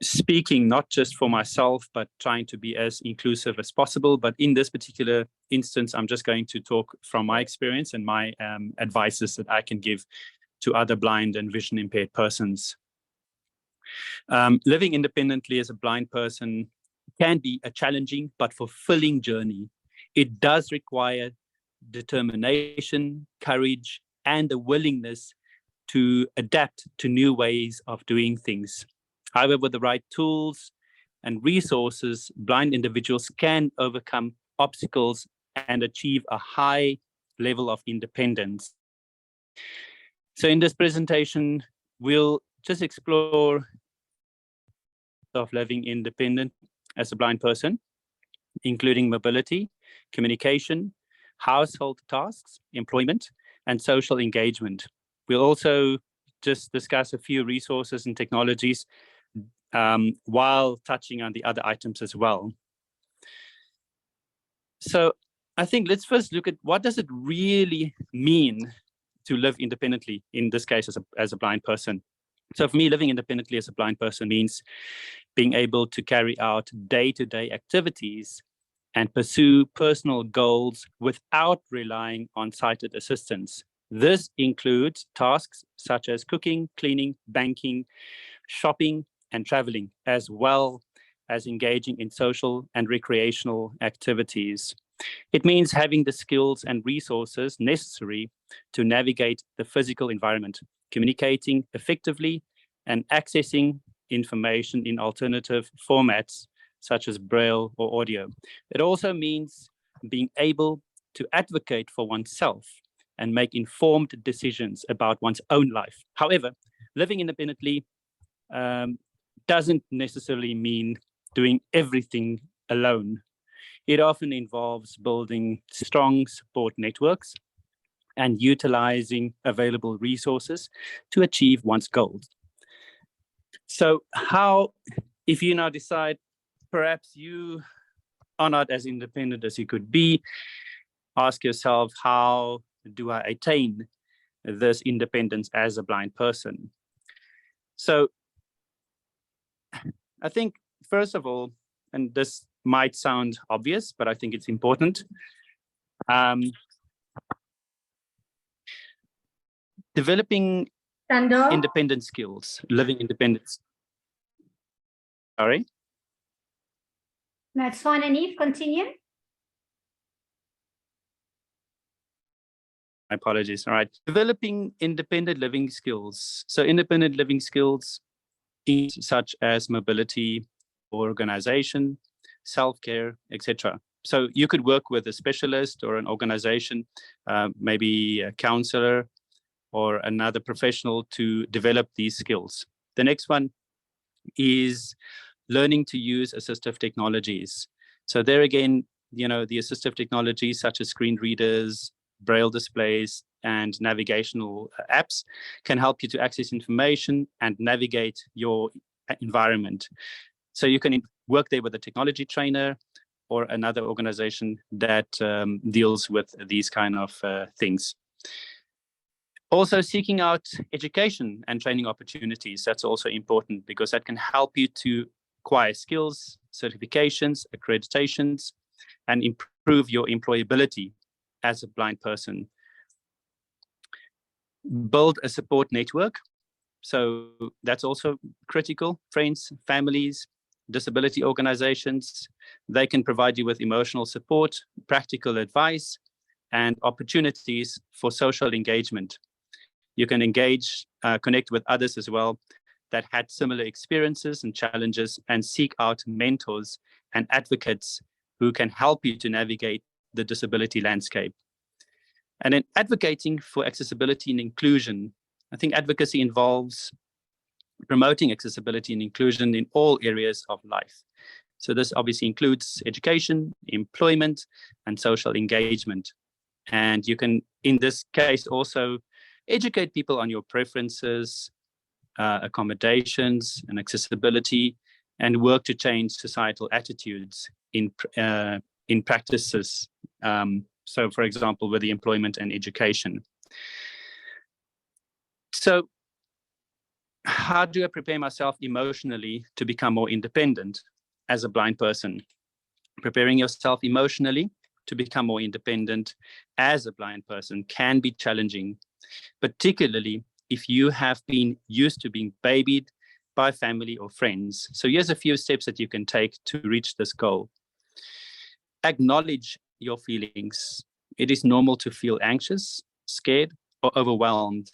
speaking not just for myself, but trying to be as inclusive as possible. But in this particular instance, I'm just going to talk from my experience and my advices that I can give to other blind and vision impaired persons. Living independently as a blind person can be a challenging but fulfilling journey. It does require determination, courage, and the willingness to adapt to new ways of doing things. However, with the right tools and resources, blind individuals can overcome obstacles and achieve a high level of independence. So in this presentation, we'll just explore of living independent as a blind person, including mobility, communication, household tasks, employment, and social engagement. We'll also just discuss a few resources and technologies while touching on the other items as well. So I think let's first look at what does it really mean to live independently, in this case as a blind person. So for me, living independently as a blind person means being able to carry out day-to-day activities and pursue personal goals without relying on sighted assistance. This includes tasks such as cooking, cleaning, banking, shopping, and traveling, as well as engaging in social and recreational activities. It means having the skills and resources necessary to navigate the physical environment, communicating effectively, and accessing information in alternative formats such as Braille or audio. It also means being able to advocate for oneself and make informed decisions about one's own life. However, living independently doesn't necessarily mean doing everything alone. It often involves building strong support networks and utilizing available resources to achieve one's goals. So how, if you now decide perhaps you are not as independent as you could be, ask yourself, how do I attain this independence as a blind person? So I think, first of all, and this might sound obvious, but I think it's important, developing independent skills, living independence. Sorry? That's fine, Anif, continue. My apologies. All right. Developing independent living skills. So independent living skills such as mobility, organization, self-care, etc. So you could work with a specialist or an organization, maybe a counselor or another professional to develop these skills. The next one is learning to use assistive technologies. So there again, the assistive technologies such as screen readers, Braille displays, and navigational apps can help you to access information and navigate your environment. So you can work there with a technology trainer or another organization that deals with these kind of things. Also, seeking out education and training opportunities, that's also important because that can help you to acquire skills, certifications, accreditations, and improve your employability as a blind person. Build a support network. So that's also critical. Friends, families, disability organizations, they can provide you with emotional support, practical advice, and opportunities for social engagement. You can engage, connect with others as well that had similar experiences and challenges, and seek out mentors and advocates who can help you to navigate the disability landscape. And in advocating for accessibility and inclusion, I think advocacy involves promoting accessibility and inclusion in all areas of life. So this obviously includes education, employment, and social engagement. And you can, in this case, also educate people on your preferences, accommodations, and accessibility, and work to change societal attitudes in practices. So, for example, with the employment and education. So, how do I prepare myself emotionally to become more independent as a blind person? Preparing yourself emotionally to become more independent as a blind person can be challenging, particularly if you have been used to being babied by family or friends. So here's a few steps that you can take to reach this goal. Acknowledge your feelings. It is normal to feel anxious, scared, or overwhelmed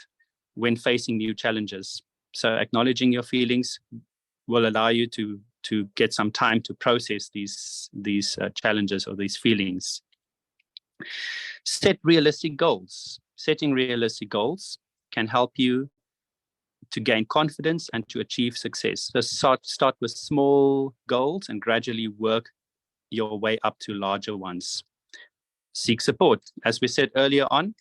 when facing new challenges. So acknowledging your feelings will allow you to get some time to process these challenges or these feelings. Set realistic goals. Setting realistic goals can help you to gain confidence and to achieve success. So start with small goals and gradually work your way up to larger ones. Seek support. As we said earlier on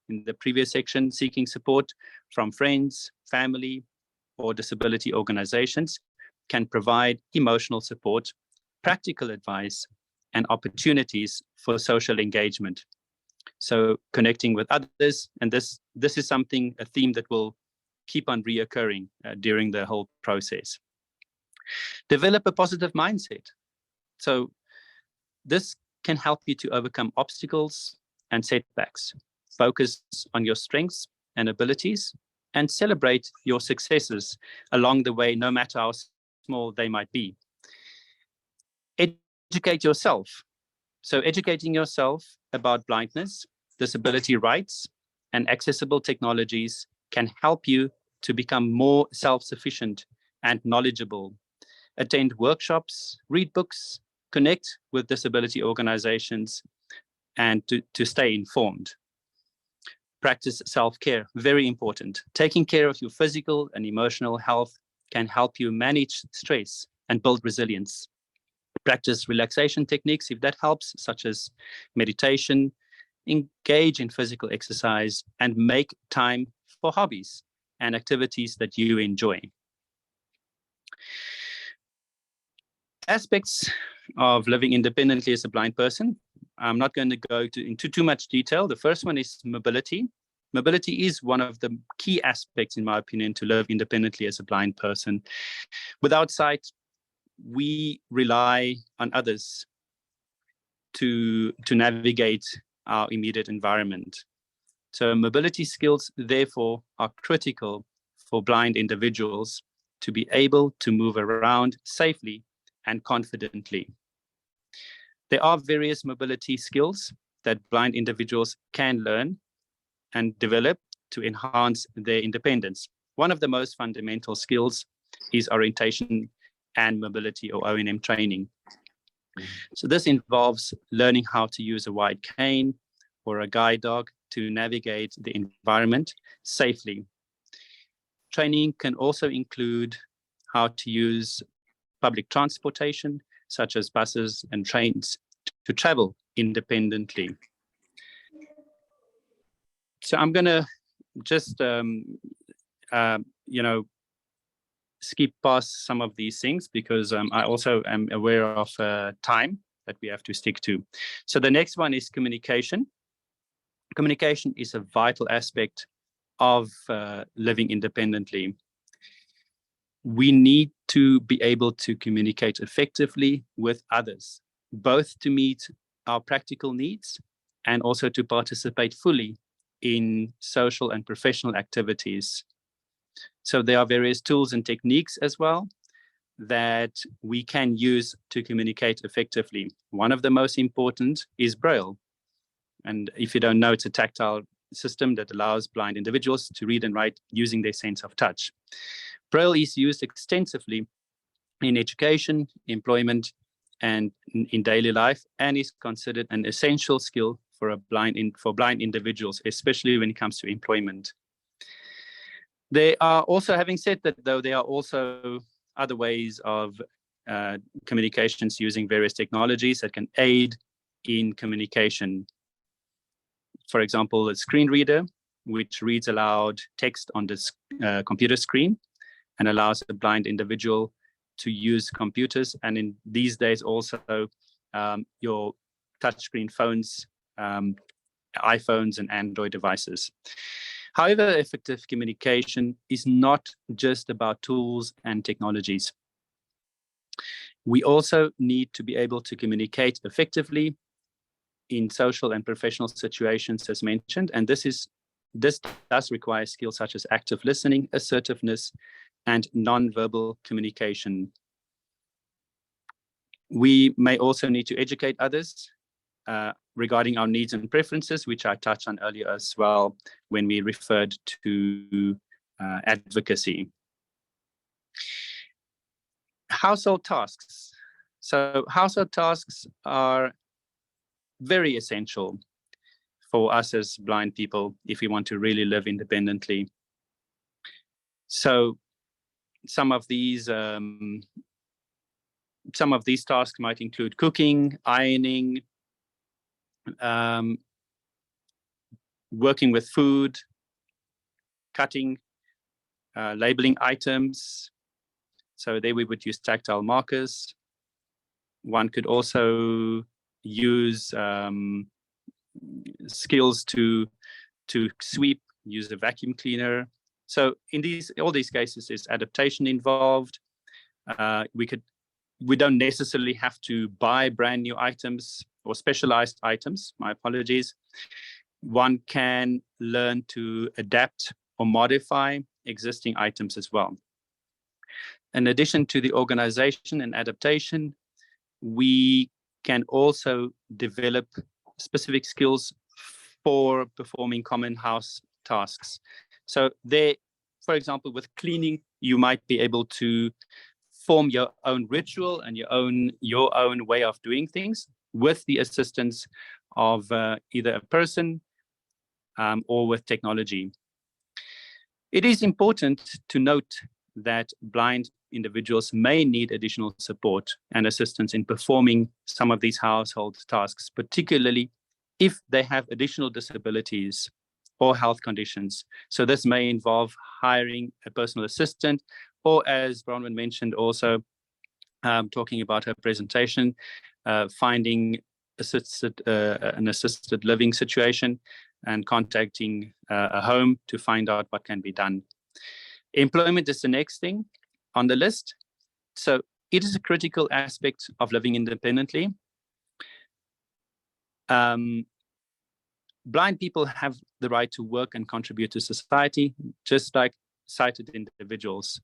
in the previous section, seeking support from friends, family, or disability organizations can provide emotional support, practical advice, and opportunities for social engagement. So connecting with others, and this is something, a theme that will keep on reoccurring during the whole process. Develop a positive mindset. So This can help you to overcome obstacles and setbacks, focus on your strengths and abilities, and celebrate your successes along the way, no matter how small they might be. Educate yourself. So educating yourself about blindness, disability rights, and accessible technologies can help you to become more self-sufficient and knowledgeable. Attend workshops, read books, connect with disability organizations, and to stay informed. Practice self-care, very important. Taking care of your physical and emotional health can help you manage stress and build resilience. Practice relaxation techniques if that helps, such as meditation, engage in physical exercise, and make time for hobbies and activities that you enjoy. Aspects of living independently as a blind person. I'm not going to go into too much detail. The first one is mobility. Mobility is one of the key aspects, in my opinion, to live independently as a blind person. Without sight, we rely on others to navigate our immediate environment. So mobility skills, therefore, are critical for blind individuals to be able to move around safely and confidently. There are various mobility skills that blind individuals can learn and develop to enhance their independence. One of the most fundamental skills is orientation and mobility, or O&M training. So this involves learning how to use a wide cane or a guide dog to navigate the environment safely. Training can also include how to use public transportation, such as buses and trains, to travel independently. So I'm going to just, skip past some of these things because I also am aware of time that we have to stick to. So the next one is communication. Communication is a vital aspect of living independently. We need to be able to communicate effectively with others, both to meet our practical needs and also to participate fully in social and professional activities. So there are various tools and techniques as well that we can use to communicate effectively. One of the most important is Braille. And if you don't know, it's a tactile system that allows blind individuals to read and write using their sense of touch. Braille is used extensively in education, employment, and in daily life, and is considered an essential skill for blind individuals, especially when it comes to employment. They are also, having said that, though, there are also other ways of communications using various technologies that can aid in communication. For example, a screen reader, which reads aloud text on the computer screen and allows a blind individual to use computers. And in these days also your touchscreen phones, iPhones and Android devices. However, effective communication is not just about tools and technologies. We also need to be able to communicate effectively in social and professional situations, as mentioned, and this does require skills such as active listening, assertiveness, and non-verbal communication. We may also need to educate others regarding our needs and preferences, which I touched on earlier as well when we referred to advocacy. Household tasks. So household tasks are very essential for us as blind people if we want to really live independently. So some of these tasks might include cooking, ironing, working with food, cutting, labeling items. So there we would use tactile markers. One could also use skills to sweep, use a vacuum cleaner. So in all these cases, there's adaptation involved. We could we don't necessarily have to buy brand new items or specialized items. My apologies. One can learn to adapt or modify existing items as well. In addition to the organization and adaptation, we can also develop specific skills for performing common house tasks. So there, for example, with cleaning, you might be able to form your own ritual and your own way of doing things with the assistance of either a person or with technology. It is important to note that blind individuals may need additional support and assistance in performing some of these household tasks, particularly if they have additional disabilities or health conditions. So this may involve hiring a personal assistant, or as Bronwyn mentioned also, talking about her presentation, finding an assisted living situation and contacting a home to find out what can be done. Employment is the next thing on the list. So it is a critical aspect of living independently. Blind people have the right to work and contribute to society, just like sighted individuals.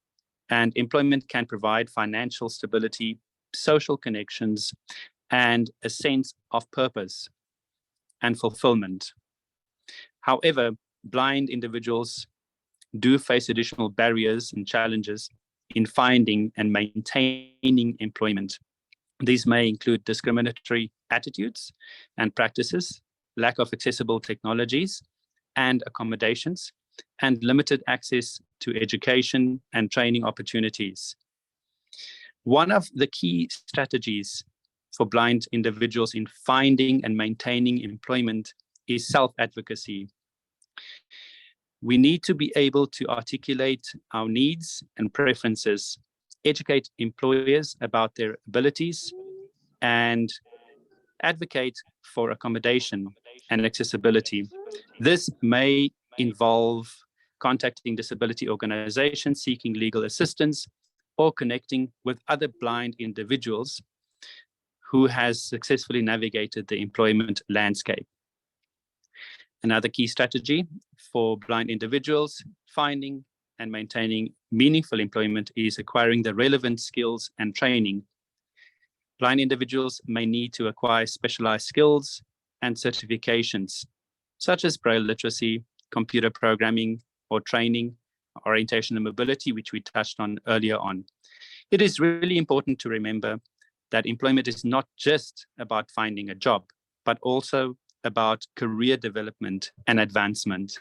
And employment can provide financial stability, social connections, and a sense of purpose and fulfillment. However, blind individuals do face additional barriers and challenges in finding and maintaining employment. These may include discriminatory attitudes and practices, lack of accessible technologies and accommodations, and limited access to education and training opportunities. One of the key strategies for blind individuals in finding and maintaining employment is self-advocacy. We need to be able to articulate our needs and preferences, educate employers about their abilities, and advocate for accommodation and accessibility. This may involve contacting disability organizations seeking legal assistance or connecting with other blind individuals who has successfully navigated the employment landscape. Another key strategy for blind individuals finding and maintaining meaningful employment is acquiring the relevant skills and training. Blind individuals may need to acquire specialized skills and certifications, such as Braille literacy, computer programming, or training, orientation and mobility, which we touched on earlier on. It is really important to remember that employment is not just about finding a job, but also about career development and advancement.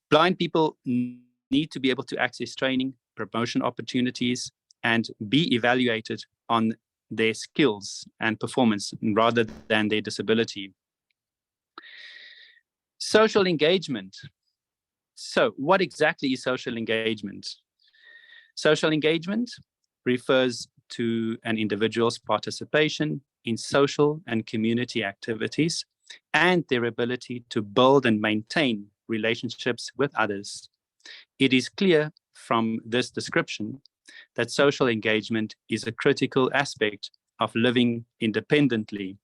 Blind people need to be able to access training, promotion opportunities, and be evaluated on their skills and performance rather than their disability. Social engagement. So what exactly is social engagement? Social engagement refers to an individual's participation in social and community activities and their ability to build and maintain relationships with others. It is clear from this description that social engagement is a critical aspect of living independently,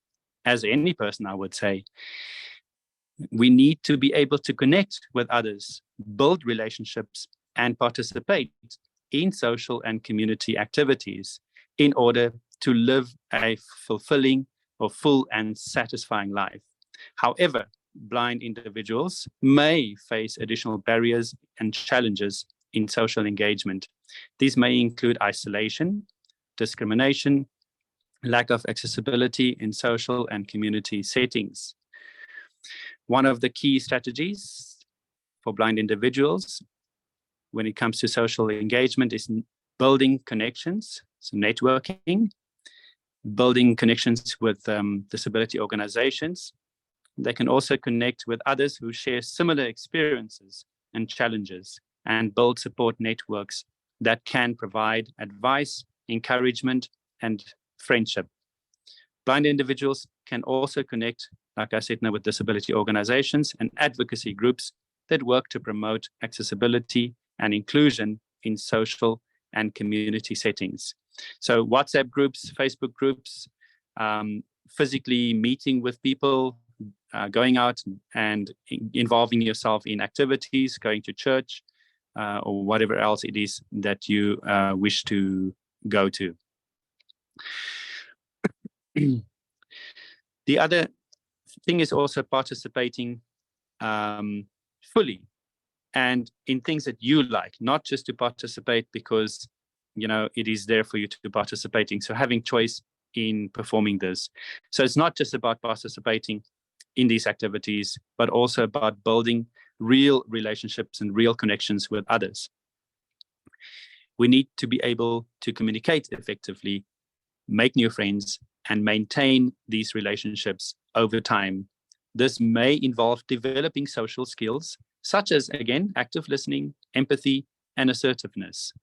as any person, I would say. We need to be able to connect with others, build relationships, and participate in social and community activities in order to live a fulfilling or full and satisfying life. However, blind individuals may face additional barriers and challenges in social engagement. These may include isolation, discrimination, lack of accessibility in social and community settings. One of the key strategies for blind individuals when it comes to social engagement is building connections, so networking, building connections with disability organizations. They can also connect with others who share similar experiences and challenges and build support networks that can provide advice, encouragement, and friendship. Blind individuals can also connect, like I said now, with disability organizations and advocacy groups that work to promote accessibility and inclusion in social and community settings. So WhatsApp groups, Facebook groups, physically meeting with people, going out and involving yourself in activities, going to church, or whatever else it is that you wish to go to. The other thing is also participating fully and in things that you like, not just to participate because, you know, it is there for you to participating. So having choice in performing this. So it's not just about participating in these activities, but also about building real relationships and real connections with others. We need to be able to communicate effectively, make new friends, and maintain these relationships over time. This may involve developing social skills, such as, again, active listening, empathy, and assertiveness.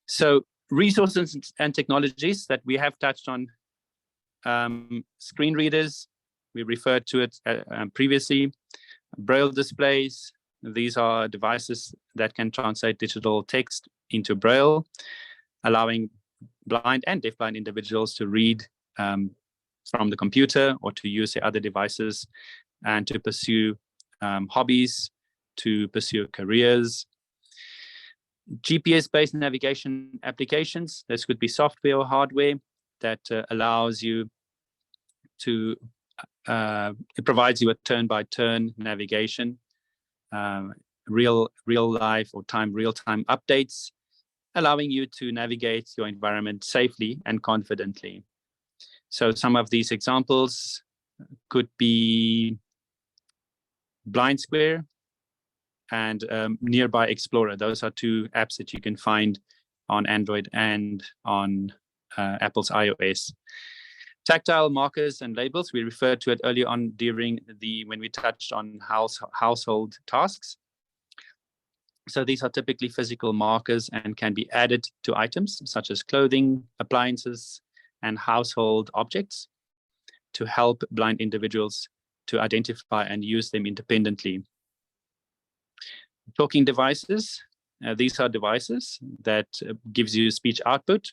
So resources and technologies that we have touched on, screen readers, we referred to it previously, Braille displays. These are devices that can translate digital text into Braille, allowing blind and deafblind individuals to read from the computer or to use the other devices and to pursue hobbies, to pursue careers. GPS-based navigation applications. This could be software or hardware that allows you to, it provides you a turn-by-turn navigation, real life or real-time updates, allowing you to navigate your environment safely and confidently. So some of these examples could be Blind Square and Nearby Explorer. Those are two apps that you can find on Android and on Apple's iOS. Tactile markers and labels, we referred to it earlier on when we touched on household tasks. So these are typically physical markers and can be added to items such as clothing, appliances, and household objects to help blind individuals to identify and use them independently. Talking devices, these are devices that gives you speech output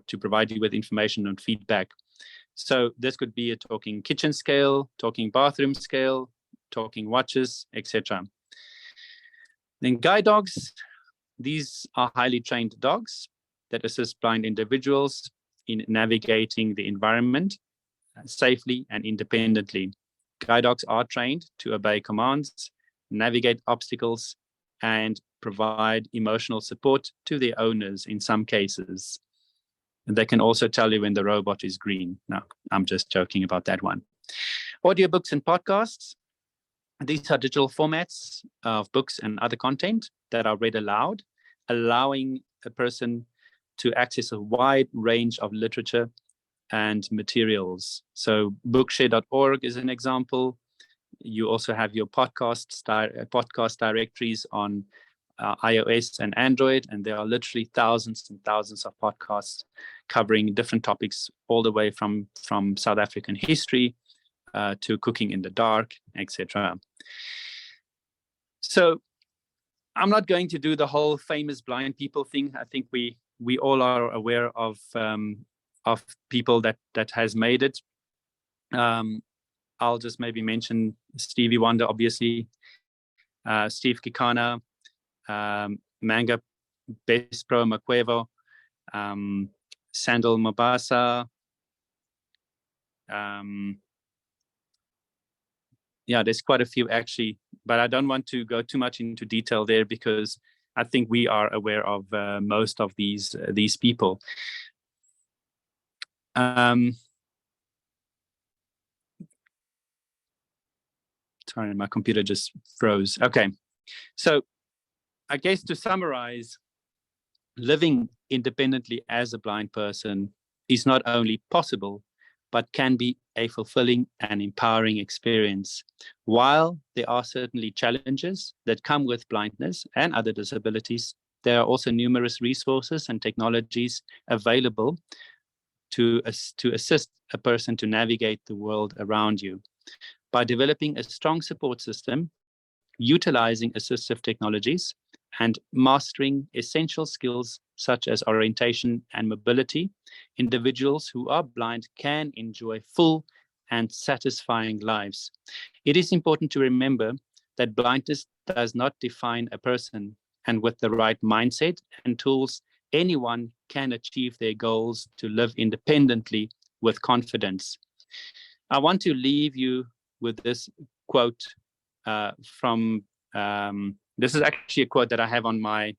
to provide you with information and feedback. So this could be a talking kitchen scale, talking bathroom scale, talking watches, etc. Then guide dogs, these are highly trained dogs that assist blind individuals in navigating the environment safely and independently. Guide dogs are trained to obey commands, navigate obstacles, and provide emotional support to their owners in some cases. And they can also tell you when the robot is green. No, I'm just joking about that one. Audiobooks and podcasts. These are digital formats of books and other content that are read aloud, allowing a person to access a wide range of literature and materials. So bookshare.org is an example. You also have your podcast directories on iOS and Android, and there are literally thousands and thousands of podcasts covering different topics all the way from South African history to cooking in the dark, etc. So I'm not going to do the whole famous blind people thing. I think we all are aware of people that has made it. I'll just maybe mention Stevie Wonder, obviously, Steve Kikana, Manga Bespro Makwevo, Sandal Mabasa. Yeah, there's quite a few actually, but I don't want to go too much into detail there because I think we are aware of most of these people. Sorry, my computer just froze. Okay, so I guess to summarize, living independently as a blind person is not only possible, but can be a fulfilling and empowering experience. While there are certainly challenges that come with blindness and other disabilities, there are also numerous resources and technologies available to assist a person to navigate the world around you. By developing a strong support system, utilizing assistive technologies, and mastering essential skills such as orientation and mobility, individuals who are blind can enjoy full and satisfying lives. It is important to remember that blindness does not define a person, and with the right mindset and tools, anyone can achieve their goals to live independently with confidence. I want to leave you with this quote from, this is actually a quote that I have on my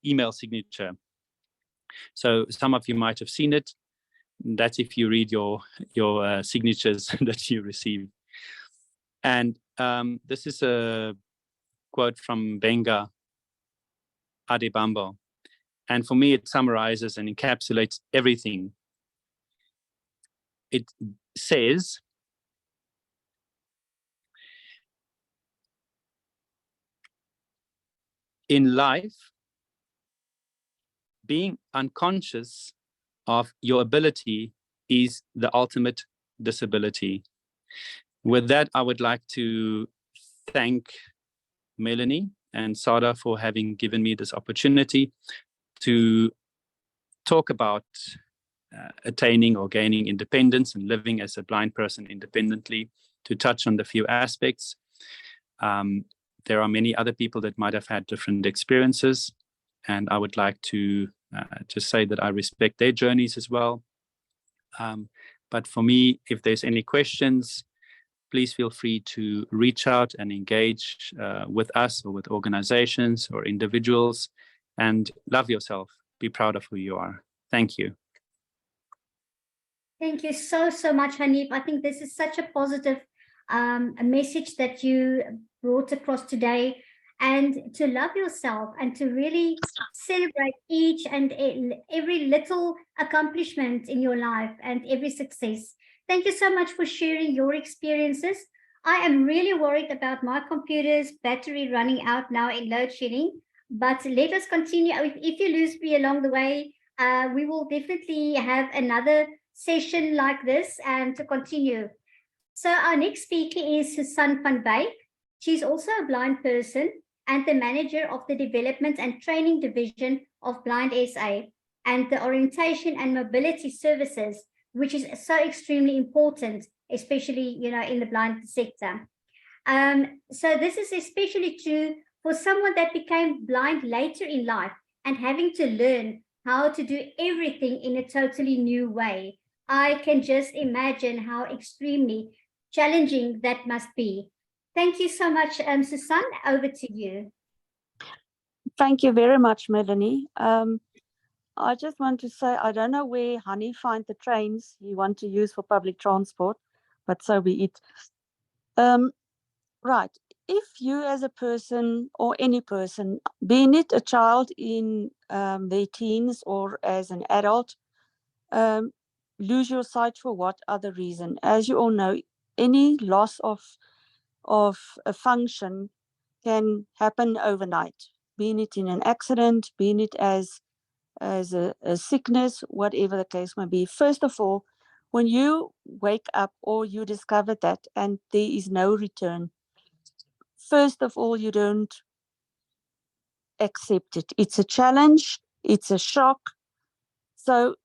email signature. So some of you might have seen it. That's if you read your signatures that you receive. And this is a quote from Benga Adebambo. And for me, it summarizes and encapsulates everything. It says, in life, being unconscious of your ability is the ultimate disability. With that, I would like to thank Melanie and Sada for having given me this opportunity to talk about attaining or gaining independence and living as a blind person independently, to touch on the few aspects. There are many other people that might have had different experiences, and I would like to just say that I respect their journeys as well. But for me, if there's any questions, please feel free to reach out and engage with us or with organizations or individuals, and love yourself. Be proud of who you are. Thank you. Thank you so much, Hanif. I think this is such a positive a message that you brought across today, and to love yourself and to really celebrate each and every little accomplishment in your life and every success. Thank you so much for sharing your experiences. I am really worried about my computer's battery running out now in load shedding, but let us continue. If you lose me along the way, we will definitely have another session like this and to continue. So our next speaker is Susan van Wyk. She's also a blind person and the manager of the Development and Training Division of Blind SA and the Orientation and Mobility Services, which is so extremely important, especially in the blind sector. So this is especially true for someone that became blind later in life and having to learn how to do everything in a totally new way. I can just imagine how extremely challenging that must be. Thank you so much, Susan. Over to you. Thank you very much, Melanie. I just want to say, I don't know where Honey find the trains you want to use for public transport, but so be it. Right. If you as a person or any person, be it a child in their teens or as an adult, lose your sight for what other reason? As you all know, any loss of a function can happen overnight, be it in an accident, be it as a sickness, whatever the case may be. First of all, when you wake up or you discover that and there is no return, first of all, you don't accept it. It's a challenge, it's a shock. So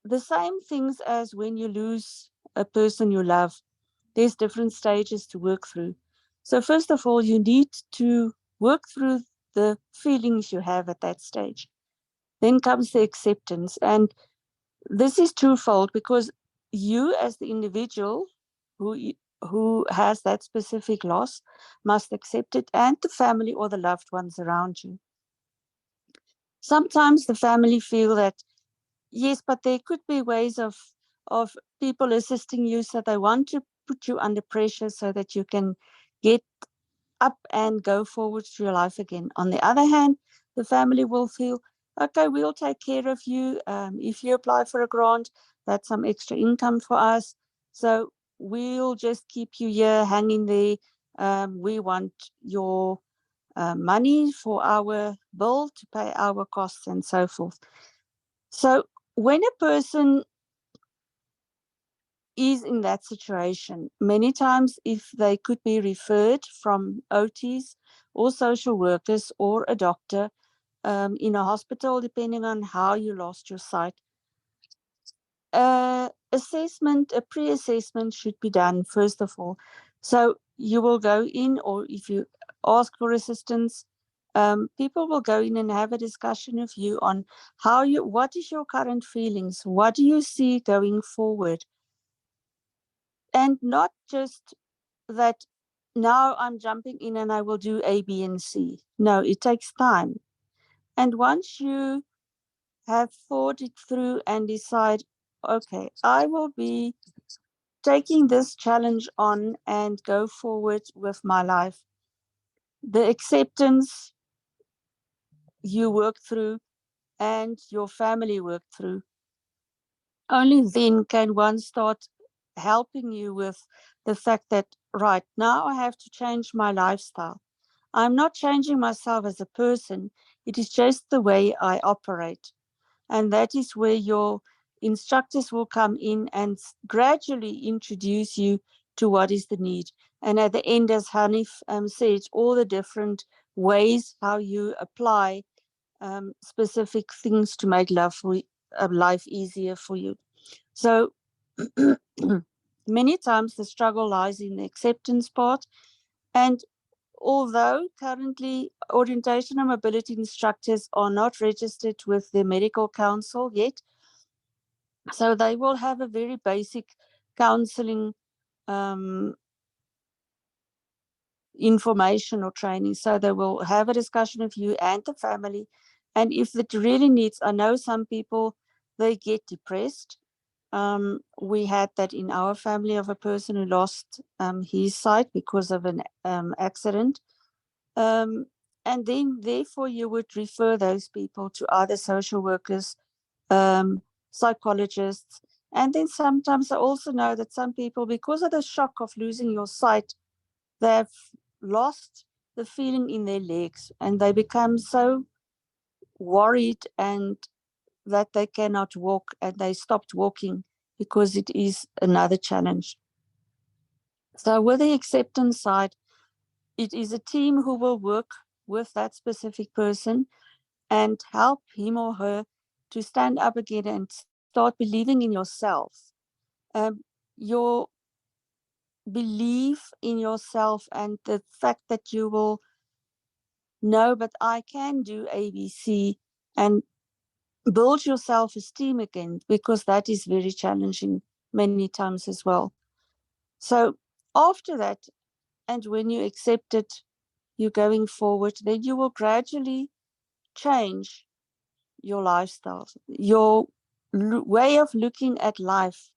the same things as when you lose a person you love, there's different stages to work through. So first of all, you need to work through the feelings you have at that stage. Then comes the acceptance. And this is twofold, because you as the individual who has that specific loss must accept it, and the family or the loved ones around you. Sometimes the family feel that, yes, but there could be ways of people assisting you, so they want to put you under pressure so that you can get up and go forward to your life again. On the other hand, the family will feel, okay, we'll take care of you. If you apply for a grant, that's some extra income for us. So we'll just keep you here hanging there. We want your money for our bill to pay our costs and so forth. So when a person is in that situation. Many times, if they could be referred from OTs or social workers or a doctor in a hospital, depending on how you lost your sight, assessment, a pre-assessment should be done first of all. So you will go in, or if you ask for assistance, people will go in and have a discussion with you on what is your current feelings? What do you see going forward? And not just that now I'm jumping in and I will do A, B, and C. No, it takes time. And once you have thought it through and decide, okay, I will be taking this challenge on and go forward with my life. The acceptance you work through and your family work through. Only then can one start helping you with the fact that, right, now I have to change my lifestyle. I'm not changing myself as a person. It is just the way I operate. And that is where your instructors will come in and gradually introduce you to what is the need. And at the end, as Hanif said, all the different ways how you apply specific things to make life easier for you. So many times the struggle lies in the acceptance part. And although currently orientation and mobility instructors are not registered with the medical council yet, so they will have a very basic counseling information or training. So they will have a discussion with you and the family. And if it really needs, I know some people, they get depressed. We had that in our family of a person who lost his sight because of an accident. And then therefore you would refer those people to other social workers, psychologists. And then sometimes I also know that some people, because of the shock of losing your sight, they've lost the feeling in their legs and they become so worried and that they cannot walk and they stopped walking because it is another challenge. So with the acceptance side, it is a team who will work with that specific person and help him or her to stand up again and start believing in yourself. Your belief in yourself and the fact that you will know, but I can do ABC, and build your self-esteem again, because that is very challenging many times as well. So after that, and when you accept it, you're going forward, then you will gradually change your lifestyle. Your way of looking at life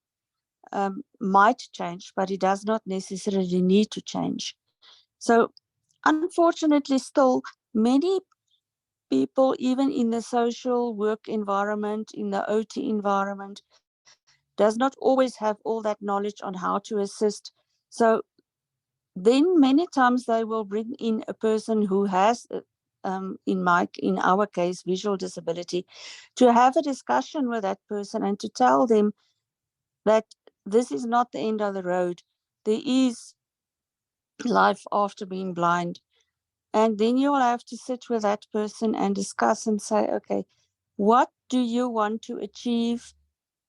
might change, but it does not necessarily need to change. So unfortunately, still many people, even in the social work environment, in the OT environment, does not always have all that knowledge on how to assist. So then many times they will bring in a person who has, in our case, visual disability, to have a discussion with that person and to tell them that this is not the end of the road. There is life after being blind. And then you will have to sit with that person and discuss and say, okay, what do you want to achieve?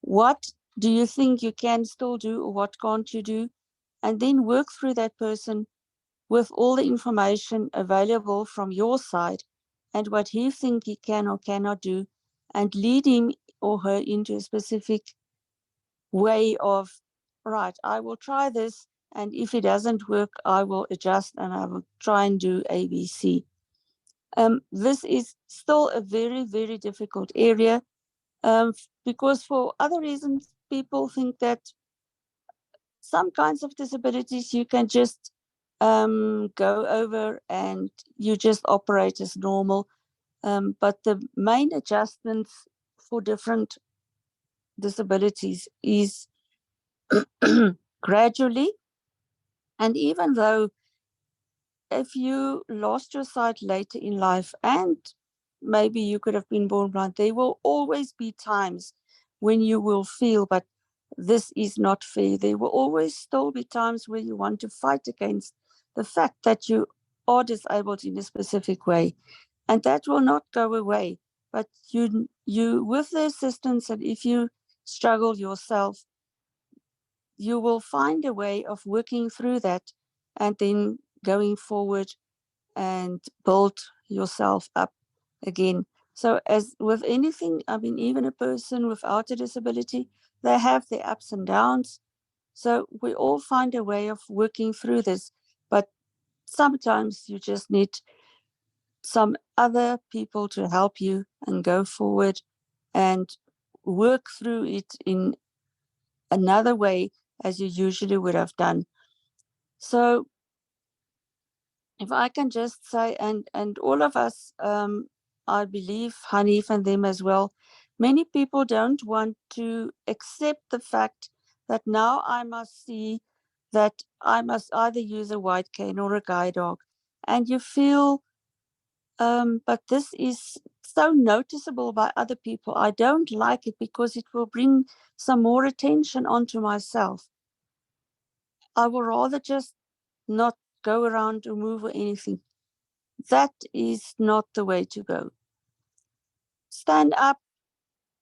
What do you think you can still do, or what can't you do? And then work through that person with all the information available from your side and what he thinks he can or cannot do, and lead him or her into a specific way of, right, I will try this, and if it doesn't work, I will adjust and I will try and do ABC. This is still a very, very difficult area, because for other reasons, people think that some kinds of disabilities you can just go over and you just operate as normal. But the main adjustments for different disabilities is gradually. And even though if you lost your sight later in life and maybe you could have been born blind, there will always be times when you will feel, but this is not fair. There will always still be times where you want to fight against the fact that you are disabled in a specific way, and that will not go away. But you with the assistance, and if you struggle yourself, you will find a way of working through that and then going forward and build yourself up again. So as with anything, I mean, even a person without a disability, they have their ups and downs. So we all find a way of working through this, but sometimes you just need some other people to help you and go forward and work through it in another way as you usually would have done. So if I can just say, and all of us, I believe Hanif and them as well, many people don't want to accept the fact that now I must see that I must either use a white cane or a guide dog. And you feel, but this is so noticeable by other people. I don't like it because it will bring some more attention onto myself. I would rather just not go around or move or anything. That is not the way to go. Stand up,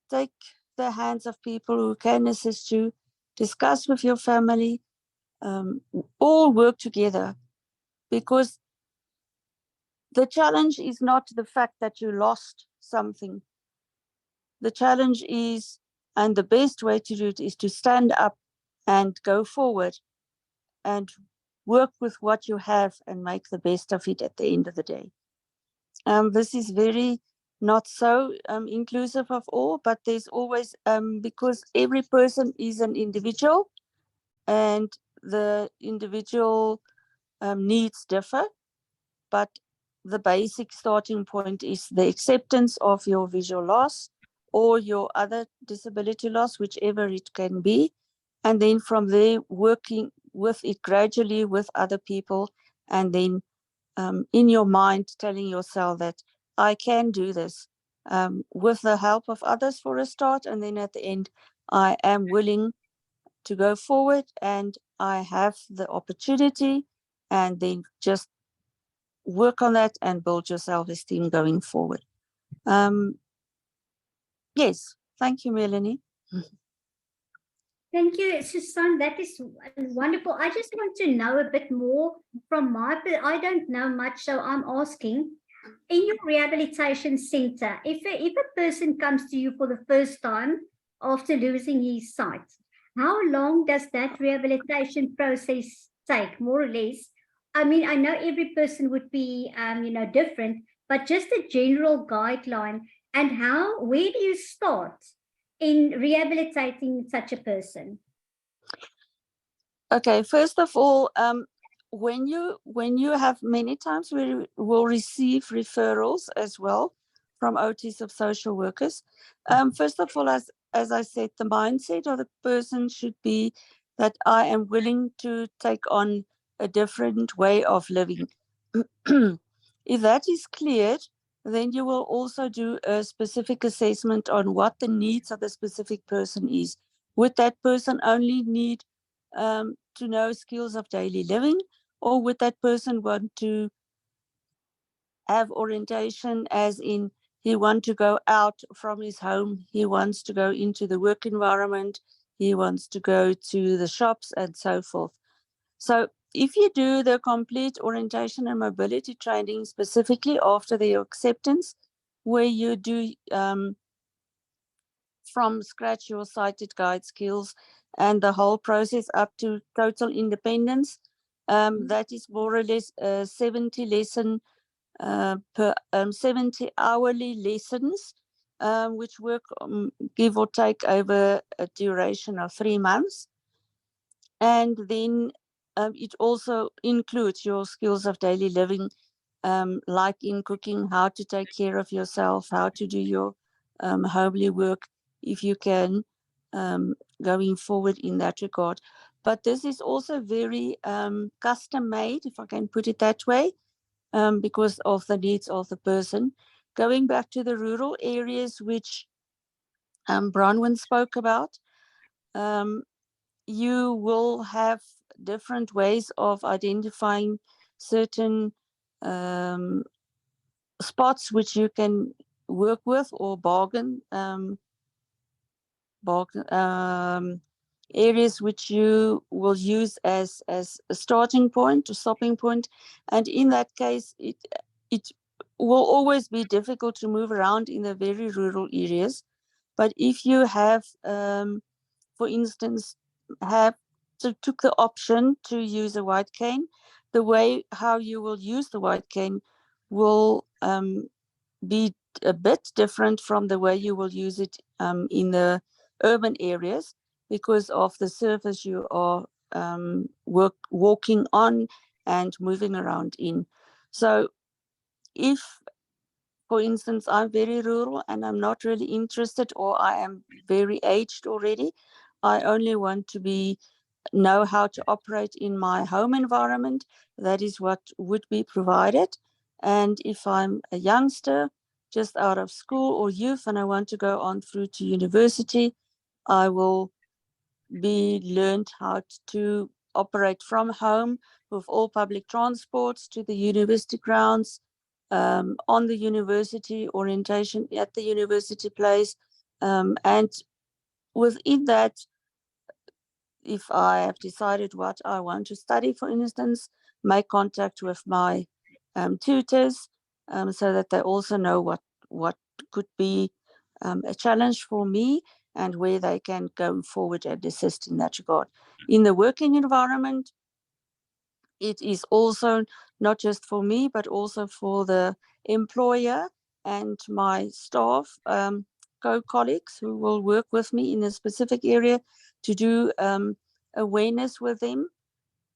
take the hands of people who can assist you, discuss with your family, all work together, because the challenge is not the fact that you lost something. The challenge is, and the best way to do it is to stand up and go forward and work with what you have and make the best of it at the end of the day. This is very not so inclusive of all, but there's always, because every person is an individual and the individual needs differ, but the basic starting point is the acceptance of your visual loss or your other disability loss, whichever it can be. And then from there, working with it gradually with other people, and then in your mind telling yourself that I can do this with the help of others for a start. And then at the end, I am willing to go forward and I have the opportunity, and then just work on that and build your self-esteem going forward. Yes, thank you, Melanie. Thank you, Susan. That is wonderful. I just want to know a bit more from I don't know much, so I'm asking. In your rehabilitation center, if a person comes to you for the first time after losing his sight, how long does that rehabilitation process take, more or less? I mean, I know every person would be, different, but just a general guideline. And where do you start in rehabilitating such a person? Okay, first of all, when you have, many times we will receive referrals as well from OTs of social workers. First of all, as I said, the mindset of the person should be that I am willing to take on a different way of living. If that is cleared, then you will also do a specific assessment on what the needs of the specific person is. Would that person only need to know skills of daily living, or would that person want to have orientation, as in he wants to go out from his home, he wants to go into the work environment, he wants to go to the shops and so forth. So if you do the complete orientation and mobility training specifically after the acceptance, where you do from scratch your sighted guide skills and the whole process up to total independence, that is more or less 70 lesson per 70 hourly lessons, which work give or take over a duration of 3 months. And then it also includes your skills of daily living, like in cooking, how to take care of yourself, how to do your homely work, if you can, going forward in that regard. But this is also very custom made, if I can put it that way, because of the needs of the person. Going back to the rural areas, which Bronwyn spoke about, you will have different ways of identifying certain spots which you can work with or bargain areas which you will use as a starting point or stopping point. And in that case, it will always be difficult to move around in the very rural areas. But if you have, for instance, took the option to use a white cane, the way how you will use the white cane will be a bit different from the way you will use it in the urban areas, because of the surface you are walking on and moving around in. So if, for instance, I'm very rural and I'm not really interested, or I am very aged already, I only want to know how to operate in my home environment, that is what would be provided. And if I'm a youngster just out of school or youth and I want to go on through to university, I will be learned how to operate from home with all public transports to the university grounds, on the university orientation at the university place. And within that, if I have decided what I want to study, for instance, make contact with my tutors, so that they also know what could be a challenge for me and where they can go forward and assist in that regard. In the working environment, it is also not just for me, but also for the employer and my staff, co-colleagues who will work with me in a specific area to do awareness with them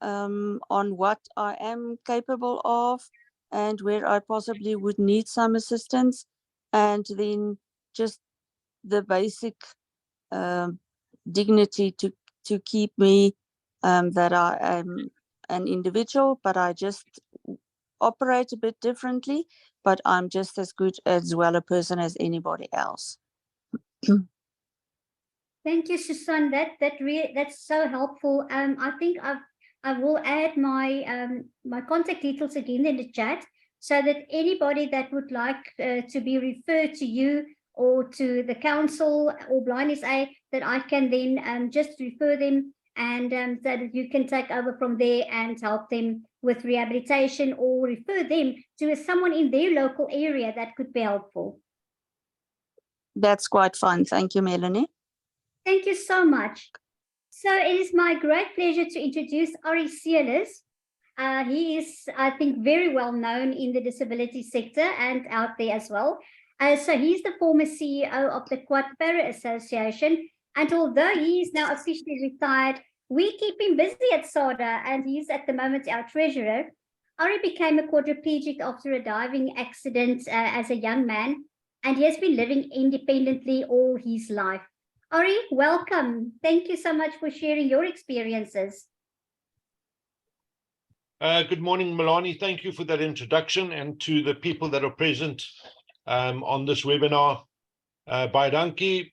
on what I am capable of and where I possibly would need some assistance. And then just the basic dignity to keep me that I am an individual, but I just operate a bit differently, but I'm just as good as well a person as anybody else. Thank you, Susan. That's so helpful. I think I will add my my contact details again in the chat, so that anybody that would like to be referred to you or to the council or Blind SA, that I can then just refer them, and so that you can take over from there and help them with rehabilitation or refer them to someone in their local area that could be helpful. That's quite fun. Thank you, Melanie. Thank you so much. So it is my great pleasure to introduce Ari Seelers. He is, I think, very well known in the disability sector and out there as well. So he's the former CEO of the Quad-Para Association. And although he is now officially retired, we keep him busy at SADA, and he's at the moment our treasurer. Ari became a quadriplegic after a diving accident as a young man, and he has been living independently all his life. Ari, welcome. Thank you so much for sharing your experiences. Good morning, Melanie. Thank you for that introduction, and to the people that are present on this webinar. Baidanki,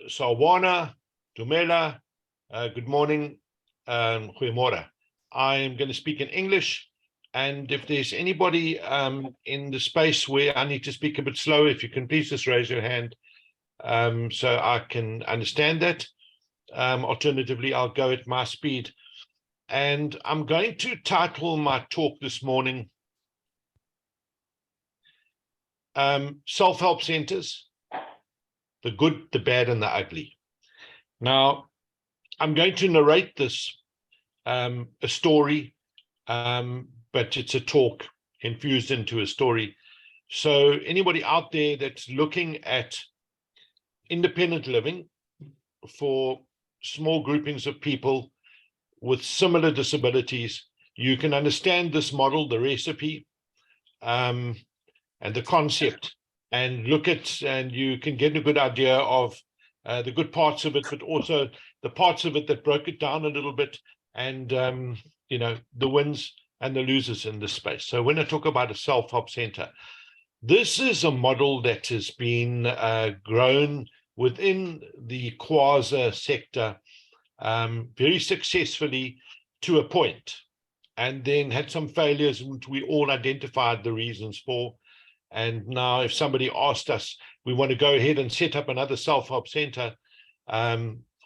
Sawana, Dumela, good morning, Goeiemorgen. I'm going to speak in English, and if there's anybody in the space where I need to speak a bit slow, if you can please just raise your hand so I can understand that. Alternatively, I'll go at my speed. And I'm going to title my talk this morning, Self-Help Centers, the Good, the Bad, and the Ugly. Now, I'm going to narrate this, a story, but it's a talk infused into a story. So anybody out there that's looking at independent living for small groupings of people with similar disabilities, you can understand this model, the recipe, and the concept, and look at, and you can get a good idea of the good parts of it, but also the parts of it that broke it down a little bit, and you know, the wins and the losers in this space. So when I talk about a self-help center, this is a model that has been grown within the Quasi sector very successfully to a point, and then had some failures, which we all identified the reasons for. And now if somebody asked us, we want to go ahead and set up another self-help center,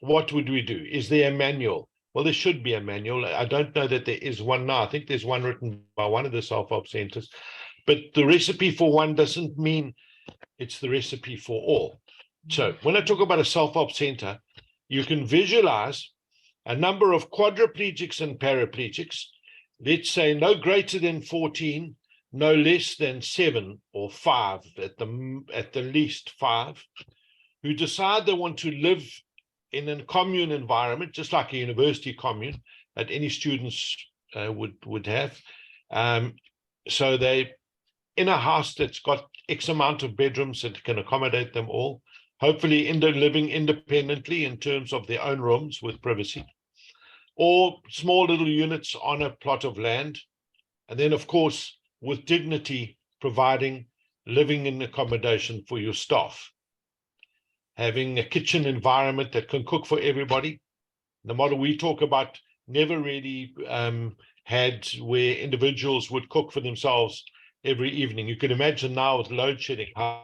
what would we do? Is there a manual? Well, there should be a manual. I don't know that there is one now. I think there's one written by one of the self-help centers, but the recipe for one doesn't mean it's the recipe for all. So when I talk about a self-help center, you can visualize a number of quadriplegics and paraplegics, let's say no greater than 14, no less than 7 or 5, at the least 5, who decide they want to live in a commune environment, just like a university commune that any students would have. So they in a house that's got X amount of bedrooms that can accommodate them all, hopefully living independently in terms of their own rooms with privacy, or small little units on a plot of land. And then, of course, with dignity, providing living in accommodation for your staff, having a kitchen environment that can cook for everybody. The model we talk about never really had where individuals would cook for themselves every evening. You can imagine now with load shedding how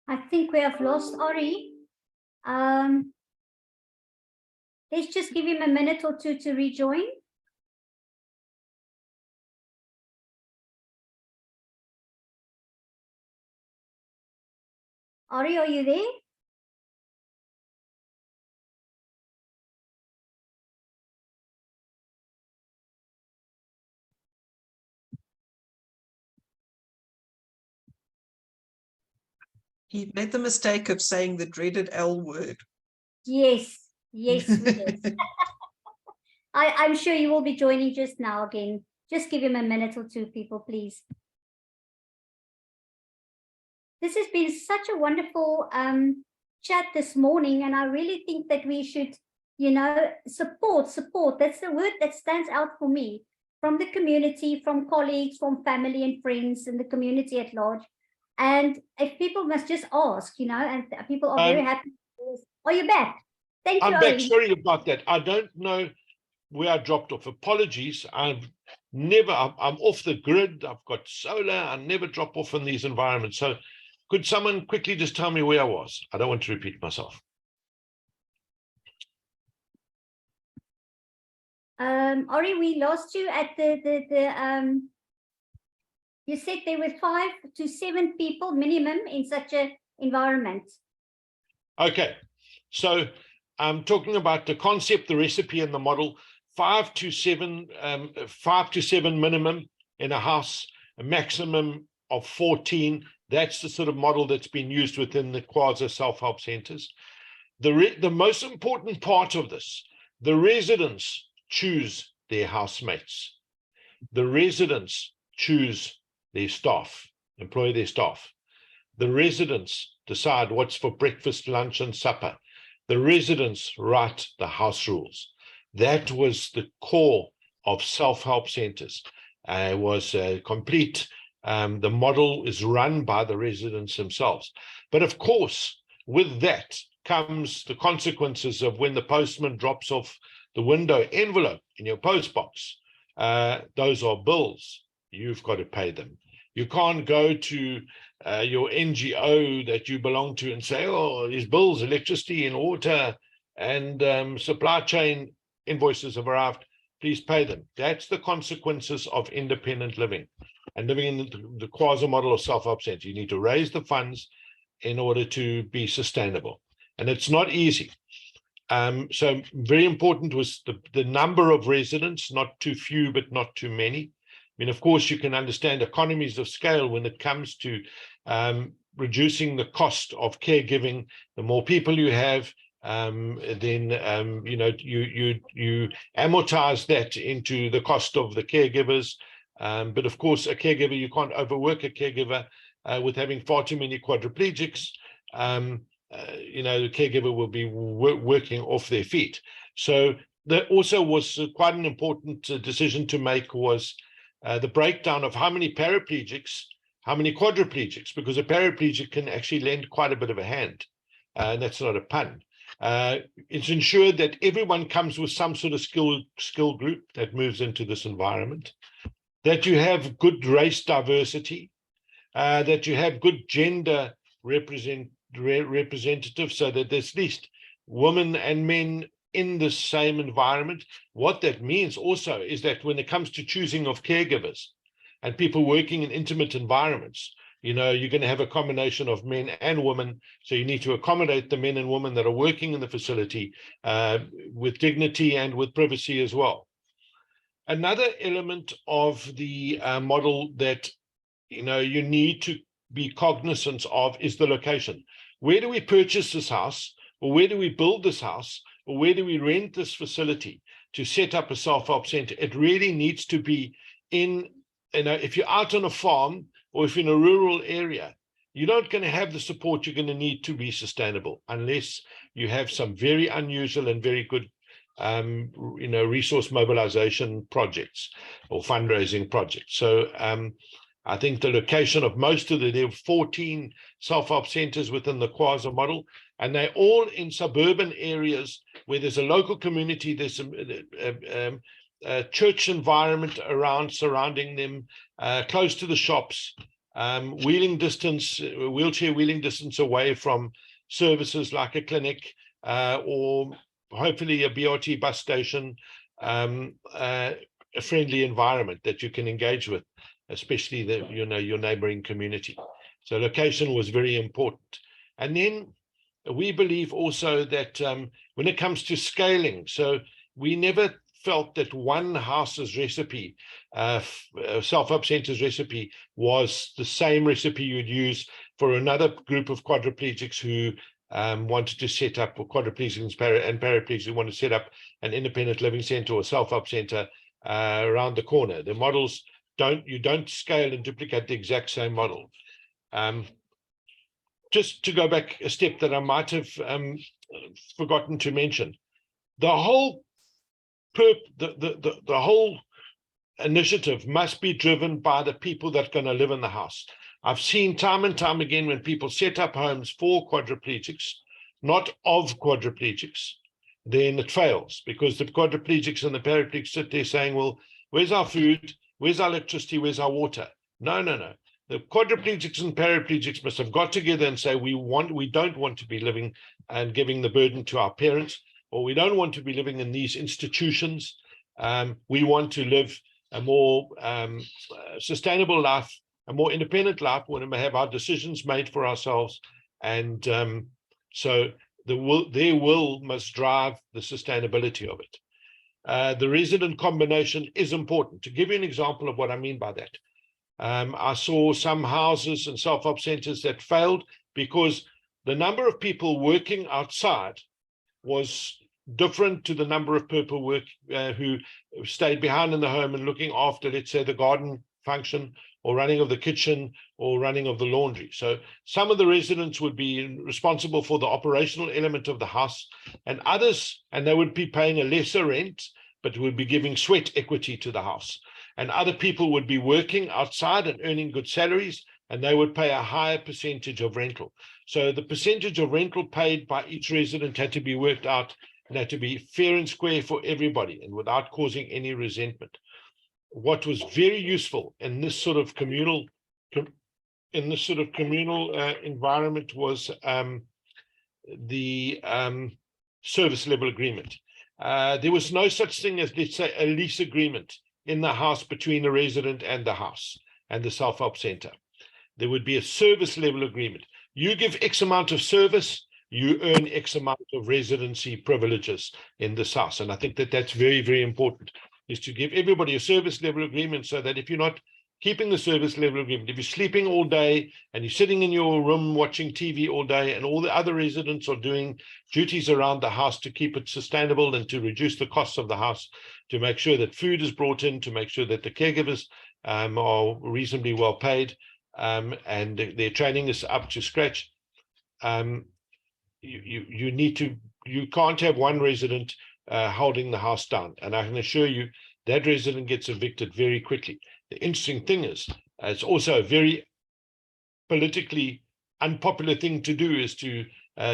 I think we have lost Ori. Let's just give him a minute or two to rejoin. Ori, are you there? He made the mistake of saying the dreaded L word. Yes, yes, we did. I'm sure you will be joining just now again. Just give him a minute or two, people, please. This has been such a wonderful chat this morning, and I really think that we should, support. That's the word that stands out for me, from the community, from colleagues, from family and friends, and the community at large. And if people must just ask, and people are very happy. Are you back? Thank you, I'm back. Ori. Sorry about that. I don't know where I dropped off. Apologies. I'm off the grid. I've got solar. I never drop off in these environments. So could someone quickly just tell me where I was? I don't want to repeat myself. Ori, we lost you at you said there were 5 to 7 people minimum in such an environment. Okay, so I'm talking about the concept, the recipe, and the model. 5 to 7 minimum in a house, a maximum of 14. That's the sort of model that's been used within the quasi self-help centers. The most important part of this, the residents choose their housemates. The residents choose their staff, employ their staff. The residents decide what's for breakfast, lunch, and supper. The residents write the house rules. That was the core of self-help centers. It was complete. The model is run by the residents themselves. But of course, with that comes the consequences of when the postman drops off the window envelope in your postbox. Those are bills. You've got to pay them. You can't go to your NGO that you belong to and say, oh, these bills, electricity and water and supply chain invoices have arrived, please pay them. That's the consequences of independent living and living in the quasi model of self-help center. You need to raise the funds in order to be sustainable. And it's not easy. So very important was the number of residents, not too few, but not too many. I mean, of course, you can understand economies of scale when it comes to reducing the cost of caregiving. The more people you have, then you amortize that into the cost of the caregivers. But of course, a caregiver, you can't overwork a caregiver with having far too many quadriplegics. The caregiver will be working off their feet. So that also was quite an important decision to make, was the breakdown of how many paraplegics, how many quadriplegics, because a paraplegic can actually lend quite a bit of a hand. And that's not a pun. It's ensured that everyone comes with some sort of skill group that moves into this environment, that you have good race diversity, that you have good gender representative, so that there's at least women and men in the same environment. What that means also is that when it comes to choosing of caregivers and people working in intimate environments, you're going to have a combination of men and women. So you need to accommodate the men and women that are working in the facility with dignity and with privacy as well. Another element of the model that you need to be cognizant of is the location. Where do we purchase this house, or where do we build this house, or where do we rent this facility to set up a self-help center? It really needs to be in, if you're out on a farm or if you're in a rural area, you're not going to have the support you're going to need to be sustainable unless you have some very unusual and very good resource mobilization projects or fundraising projects. So I think the location of most of there are 14 self-help centers within the Quasar model, and they're all in suburban areas where there's a local community, there's a church environment surrounding them, close to the shops, wheelchair wheeling distance away from services like a clinic or hopefully a BRT bus station, a friendly environment that you can engage with, especially your neighboring community. So location was very important. And then we believe also that when it comes to scaling, so we never felt that one house's recipe, self-help center's recipe, was the same recipe you'd use for another group of quadriplegics who wanted to set up, or quadriplegics and paraplegics who want to set up an independent living center or self-help center around the corner. The models you don't scale and duplicate the exact same model. Just to go back a step that I might have forgotten to mention, the whole initiative must be driven by the people that are going to live in the house. I've seen time and time again when people set up homes for quadriplegics, not of quadriplegics, then it fails, because the quadriplegics and the paraplegics sit there saying, well, where's our food? Where's our electricity? Where's our water? No. The quadriplegics and paraplegics must have got together and say, we don't want to be living and giving the burden to our parents, or we don't want to be living in these institutions. We want to live a more sustainable life, a more independent life, when we have our decisions made for ourselves. And so their will must drive the sustainability of it. The resident combination is important. To give you an example of what I mean by that, I saw some houses and self-help centers that failed because the number of people working outside was different to the number of people who stayed behind in the home and looking after, let's say, the garden function, or running of the kitchen, or running of the laundry. So some of the residents would be responsible for the operational element of the house, and others, and they would be paying a lesser rent, but would be giving sweat equity to the house. And other people would be working outside and earning good salaries, and they would pay a higher percentage of rental. So the percentage of rental paid by each resident had to be worked out, and had to be fair and square for everybody, and without causing any resentment. What was very useful in this sort of communal environment was the service level agreement. There was no such thing as, let's say, a lease agreement in the house between the resident and the house and the self-help center. There would be a service level agreement. You give X amount of service, you earn X amount of residency privileges in this house. And I think that that's very, very important, is to give everybody a service level agreement, so that if you're not keeping the service level agreement. If you're sleeping all day and you're sitting in your room watching TV all day and all the other residents are doing duties around the house to keep it sustainable and to reduce the costs of the house, to make sure that food is brought in, to make sure that the caregivers are reasonably well paid, and their training is up to scratch, you can't have one resident holding the house down. And I can assure you that resident gets evicted very quickly. The interesting thing is, it's also a very politically unpopular thing to do, is to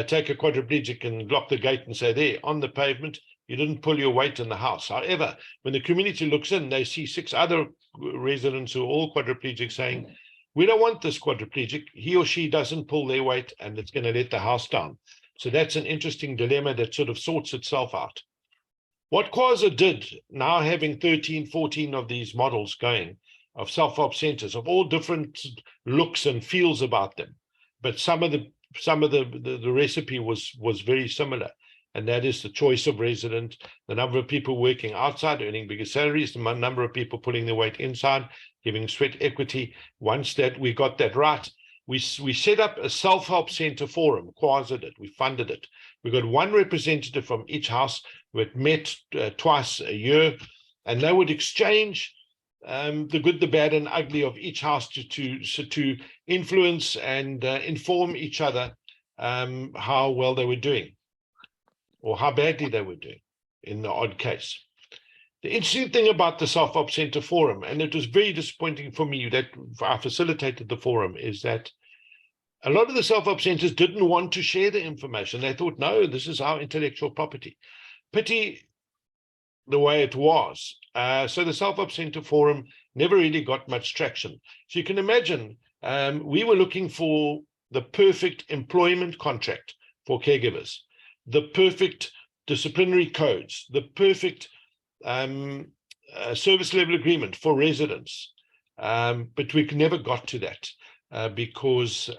take a quadriplegic and lock the gate and say, there, on the pavement, you didn't pull your weight in the house. However, when the community looks in, they see 6 other residents who are all quadriplegic saying, we don't want this quadriplegic. He or she doesn't pull their weight and it's going to let the house down. So that's an interesting dilemma that sort of sorts itself out. What Kwaza did, now having 13, 14 of these models going, of self-help centers of all different looks and feels about them, but some of the recipe was very similar, and that is the choice of resident, the number of people working outside earning bigger salaries, the number of people pulling their weight inside, giving sweat equity. Once that we got that right, we set up a self-help center forum. Kwaza did. We funded it. We got one representative from each house who had met twice a year, and they would exchange the good, the bad, and ugly of each house to influence and inform each other how well they were doing, or how badly they were doing in the odd case. The interesting thing about the Self-Help Center Forum, and it was very disappointing for me that I facilitated the forum, is that a lot of the self-help centers didn't want to share the information. They thought, no, this is our intellectual property. Pity the way it was. So the Self-Help Center Forum never really got much traction. So you can imagine, we were looking for the perfect employment contract for caregivers, the perfect disciplinary codes, the perfect service level agreement for residents. But we never got to that because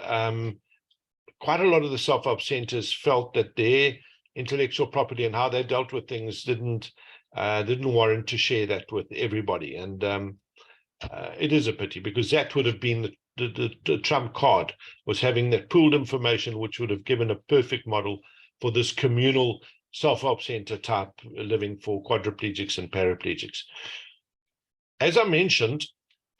quite a lot of the self-help centers felt that their intellectual property and how they dealt with things didn't warrant to share that with everybody. And it is a pity, because that would have been the trump card, was having that pooled information, which would have given a perfect model for this communal self-help center type living for quadriplegics and paraplegics. As I mentioned,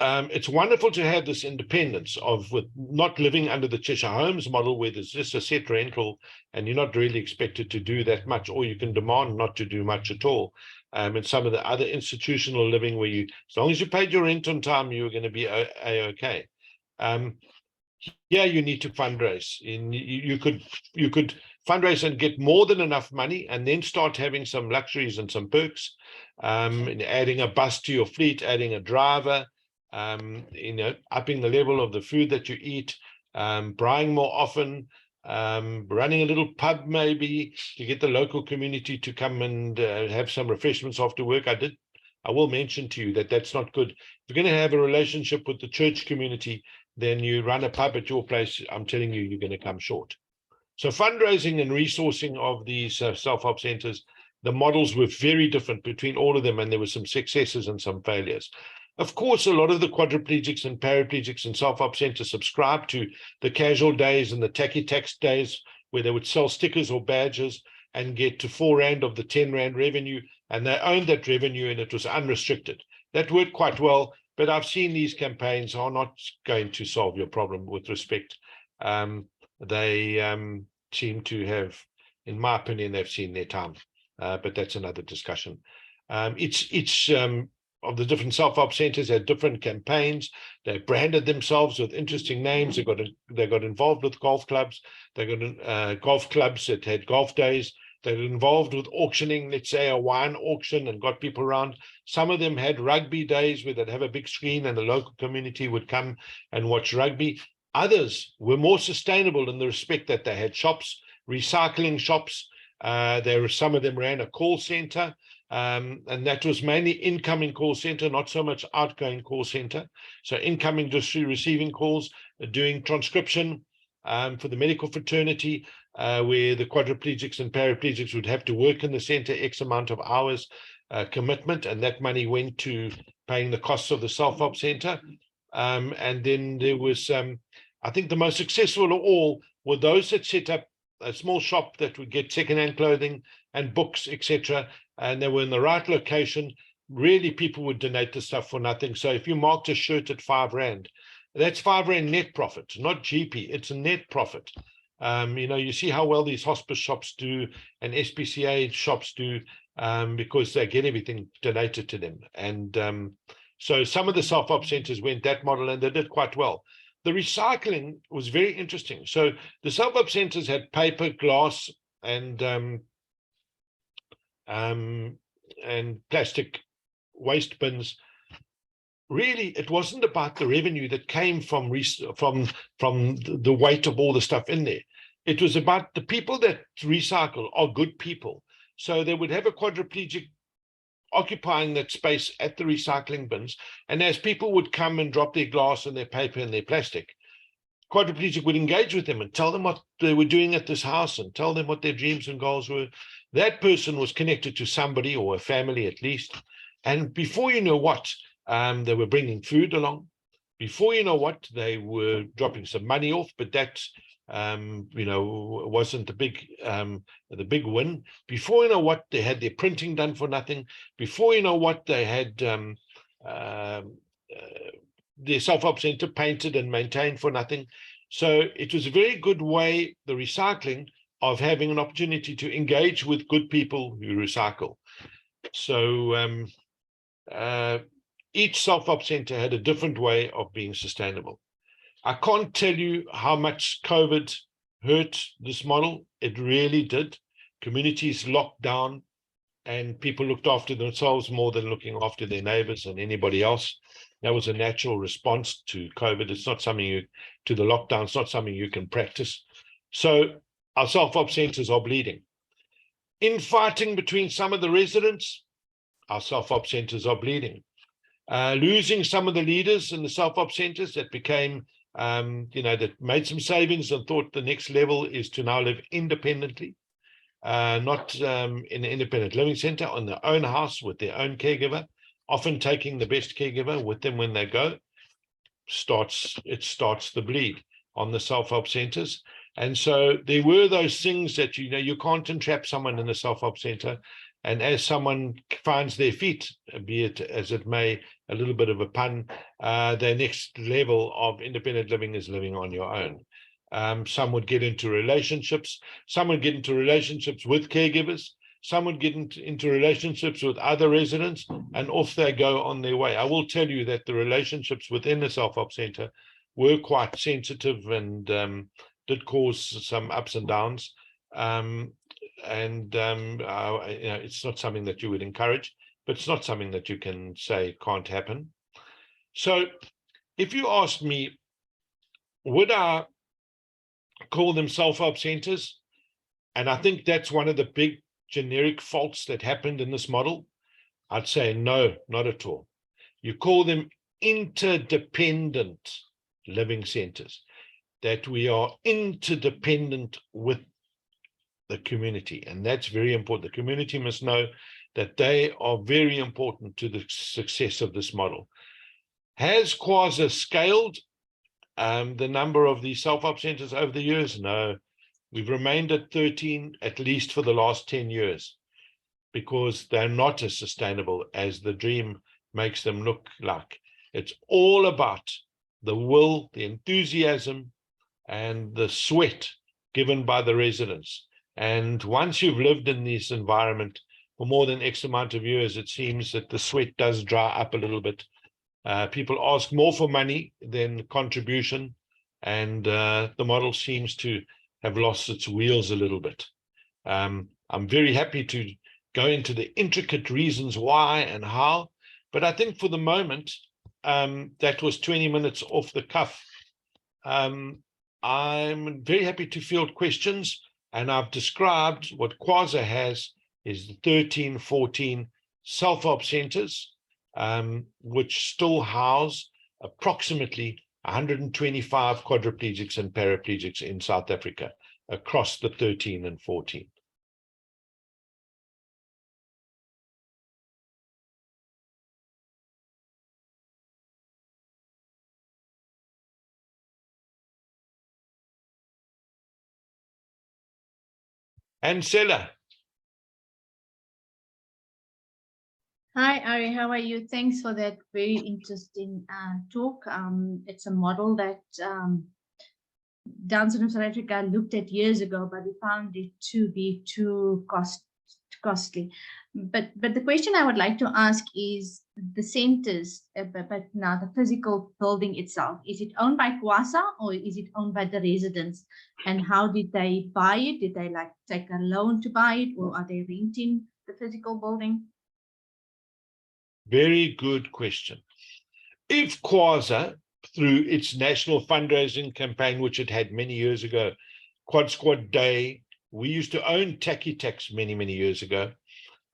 it's wonderful to have this independence with not living under the Cheshire Homes model, where there's just a set rental and you're not really expected to do that much, or you can demand not to do much at all. And some of the other institutional living where as long as you paid your rent on time, you're going to be okay. Yeah, you need to fundraise. You could fundraise and get more than enough money, and then start having some luxuries and some perks, adding a bus to your fleet, adding a driver, upping the level of the food that you eat, buying more often, running a little pub maybe to get the local community to come and have some refreshments after work. I will mention to you that that's not good. If you're going to have a relationship with the church community, then you run a pub at your place, I'm telling you, you're going to come short. So fundraising and resourcing of these self-help centers, the models were very different between all of them, and there were some successes and some failures. Of course, a lot of the quadriplegics and paraplegics and self-help centers subscribe to the casual days and the tacky tax days, where they would sell stickers or badges and get to R4 of the R10 revenue, and they owned that revenue, and it was unrestricted. That worked quite well, but I've seen these campaigns are not going to solve your problem with respect. They seem to have, in my opinion, they've seen their time, but that's another discussion. Each of the different self-help centers had different campaigns. They branded themselves with interesting names. They got involved with golf clubs. They got golf clubs that had golf days. They got involved with auctioning, let's say a wine auction, and got people around. Some of them had rugby days where they'd have a big screen and the local community would come and watch rugby. Others were more sustainable in the respect that they had shops, recycling shops. Some of them ran a call center, and that was mainly incoming call center, not so much outgoing call center. So incoming, just receiving calls, doing transcription for the medical fraternity, where the quadriplegics and paraplegics would have to work in the center X amount of hours commitment, and that money went to paying the costs of the self-help center. And then there was, I think the most successful of all were those that set up a small shop that would get secondhand clothing and books, etc. And they were in the right location. Really, people would donate the stuff for nothing. So if you marked a shirt at R5, that's R5 net profit, not GP. It's a net profit. You see how well these hospice shops do and SPCA shops do, because they get everything donated to them. And so some of the self-help centers went that model and they did quite well. The recycling was very interesting. So the self-help centers had paper, glass, and plastic waste bins. Really, it wasn't about the revenue that came from the weight of all the stuff in there. It was about the people that recycle are good people. So they would have a quadriplegic occupying that space at the recycling bins. And as people would come and drop their glass and their paper and their plastic, quadriplegic would engage with them and tell them what they were doing at this house and tell them what their dreams and goals were. That person was connected to somebody or a family at least. And before you know what, they were bringing food along. Before you know what, they were dropping some money off, but that wasn't the big win. Before you know what, they had their printing done for nothing. Before you know what, they had their self-help center painted and maintained for nothing. So it was a very good way, the recycling, of having an opportunity to engage with good people who recycle. So each self-help center had a different way of being sustainable. I can't tell you how much COVID hurt this model. It really did. Communities locked down and people looked after themselves more than looking after their neighbors and anybody else. That was a natural response to COVID. It's not something to the lockdown, it's not something you can practice. So our self-help centers are bleeding. Infighting between some of the residents, our self-help centers are bleeding. Losing some of the leaders in the self-help centers that became, that made some savings and thought the next level is to now live independently, not in an independent living center, on their own house with their own caregiver, often taking the best caregiver with them when they go. It starts the bleed on the self-help centers. And so there were those things that, you can't entrap someone in a self-help center. And as someone finds their feet, be it as it may, a little bit of a pun, their next level of independent living is living on your own. Some would get into relationships. Some would get into relationships with caregivers. Some would get into relationships with other residents, and off they go on their way. I will tell you that the relationships within the self-help center were quite sensitive and did cause some ups and downs. It's not something that you would encourage, but it's not something that you can say can't happen. So if you ask me, would I call them self-help centers? And I think that's one of the big generic faults that happened in this model. I'd say no, not at all. You call them interdependent living centers, that we are interdependent with the community. And that's very important. The community must know that they are very important to the success of this model. Has Kwasa scaled the number of these self-help centers over the years? No. We've remained at 13, at least for the last 10 years, because they're not as sustainable as the dream makes them look like. It's all about the will, the enthusiasm, and the sweat given by the residents. And once you've lived in this environment for more than X amount of years, it seems that the sweat does dry up a little bit. People ask more for money than contribution, and the model seems to have lost its wheels a little bit. I'm very happy to go into the intricate reasons why and how, but I think for the moment, that was 20 minutes off the cuff. I'm very happy to field questions, and I've described what Kwasa has is the 13, 14 self-help centers, which still house approximately 125 quadriplegics and paraplegics in South Africa across the 13 and 14. And Sela. Hi, Ari, how are you? Thanks for that very interesting talk. It's a model that Down syndrome South Africa looked at years ago, but we found it to be too costly. But the question I would like to ask is the centers, but now the physical building itself, is it owned by Kwasa or is it owned by the residents? And how did they buy it? Did they like take a loan to buy it, or are they renting the physical building? Very good question. If Kwasa, through its national fundraising campaign, which it had many years ago, Quad Squad Day, we used to own Tacky Tax many, many years ago.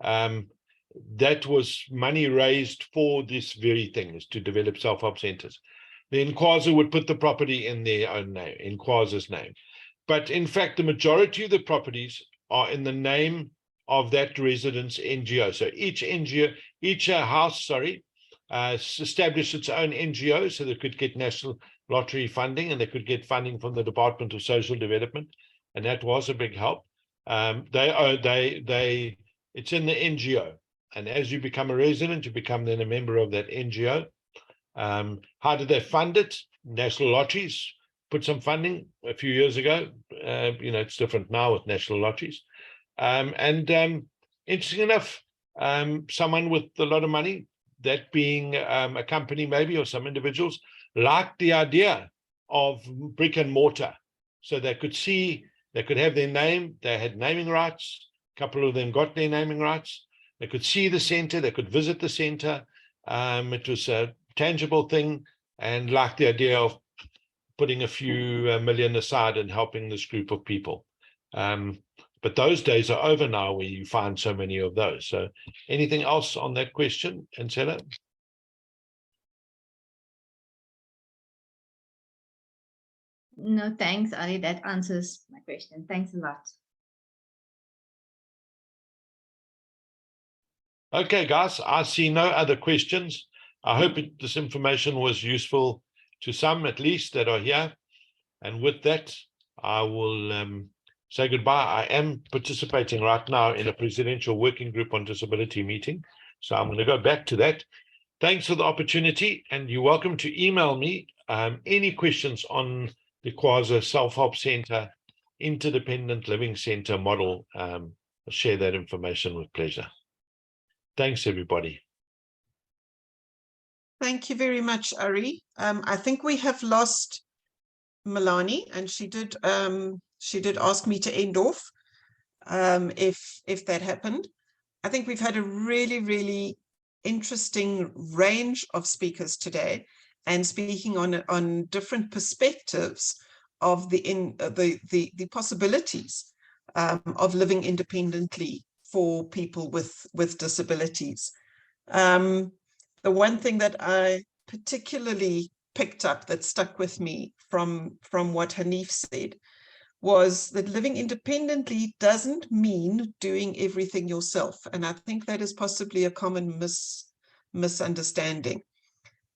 That was money raised for this very thing, is to develop self-help centers. Then Kwasa would put the property in their own name, in Kwasa's name. But in fact, the majority of the properties are in the name of that resident's NGO. So each NGO, each house, established its own NGO, so they could get national lottery funding, and they could get funding from the Department of Social Development, and that was a big help. It's in the NGO, and as you become a resident, you become then a member of that NGO. How did they fund it? National lotteries put some funding a few years ago. It's different now with national lotteries. Interesting enough, someone with a lot of money, that being a company maybe, or some individuals, liked the idea of brick and mortar. So they could see, they could have their name, they had naming rights. A couple of them got their naming rights. They could see the center, they could visit the center. It was a tangible thing, and liked the idea of putting a few million aside and helping this group of people. But those days are over now, where you find so many of those. So anything else on that question, Ansela? No, thanks, Ari. That answers my question. Thanks a lot. Okay, guys, I see no other questions. I hope this information was useful to some, at least, that are here. And with that, I will say goodbye. I am participating right now in a presidential working group on disability meeting, so I'm going to go back to that. Thanks for the opportunity, and you're welcome to email me any questions on the Kwasa Self-Help Center, Interdependent Living Center model. I'll share that information with pleasure. Thanks, everybody. Thank you very much, Ari. I think we have lost Milani, and she did ask me to end off if that happened. I think we've had a really, really interesting range of speakers today, and speaking on different perspectives of the possibilities of living independently for people with disabilities. The one thing that I particularly picked up that stuck with me from what Hanif said was that living independently doesn't mean doing everything yourself. And I think that is possibly a common misunderstanding.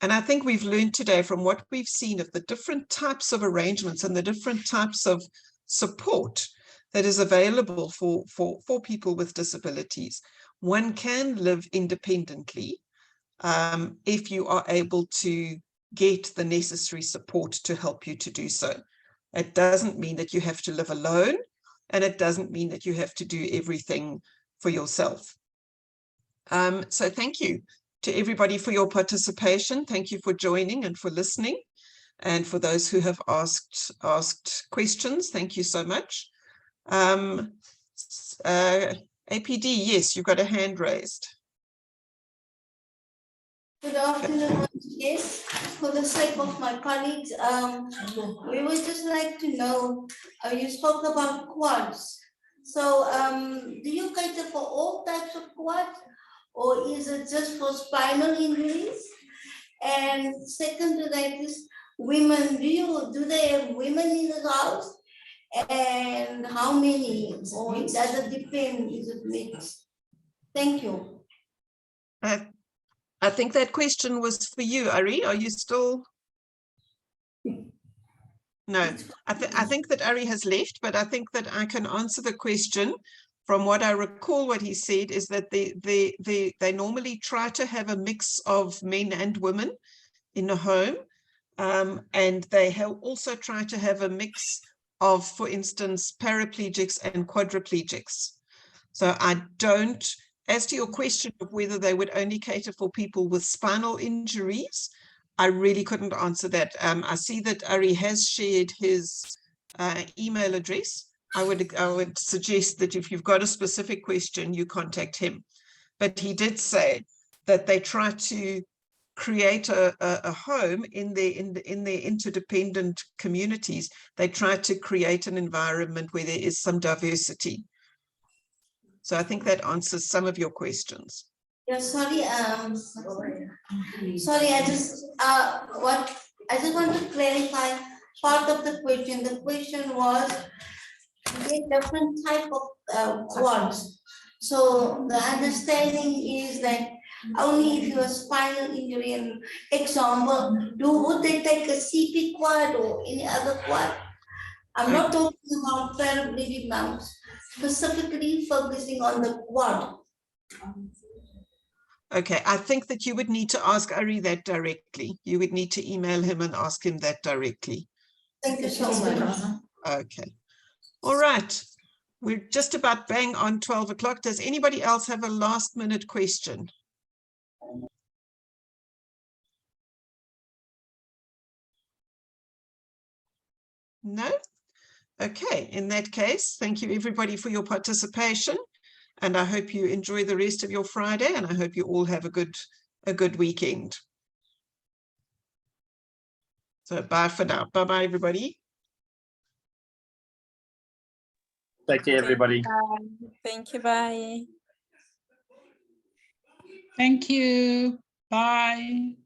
And I think we've learned today from what we've seen of the different types of arrangements and the different types of support that is available for people with disabilities. One can live independently if you are able to get the necessary support to help you to do so. It doesn't mean that you have to live alone, and it doesn't mean that you have to do everything for yourself. So thank you to everybody for your participation. Thank you for joining and for listening. And for those who have asked questions, thank you so much. APD, yes, you've got a hand raised. Good afternoon. Yes, for the sake of my colleagues, we would just like to know, you spoke about quads. So do you cater for all types of quads, or is it just for spinal injuries? And second to that is women, do they have women in the house? And how many? Or it doesn't depend, is it mixed? Thank you. I think that question was for you, Ari. Are you still? No, I think that Ari has left, but I think that I can answer the question. From what I recall, what he said is that they normally try to have a mix of men and women in a home. And they also try to have a mix of, for instance, paraplegics and quadriplegics. So I don't, as to your question of whether they would only cater for people with spinal injuries, I really couldn't answer that. I see that Ari has shared his email address. I would suggest that if you've got a specific question, you contact him. But he did say that they try to create a home in their interdependent communities. They try to create an environment where there is some diversity. So I think that answers some of your questions. Yeah, sorry, sorry, I just want to clarify part of the question. The question was different type of wards. So the understanding is that only if you have spinal injury, and example, would they take a CP quad or any other quad? I'm not talking about paraplegic now, specifically focusing on the quad. Okay, I think that you would need to ask Ari that directly. You would need to email him and ask him that directly. Thank you so much. Okay. All right. We're just about bang on 12 o'clock. Does anybody else have a last minute question? No? Okay, in that case, thank you everybody for your participation. And I hope you enjoy the rest of your Friday, and I hope you all have a good weekend. So bye for now. Bye-bye, everybody. Take care, everybody. Thank you. Bye. Thank you. Bye.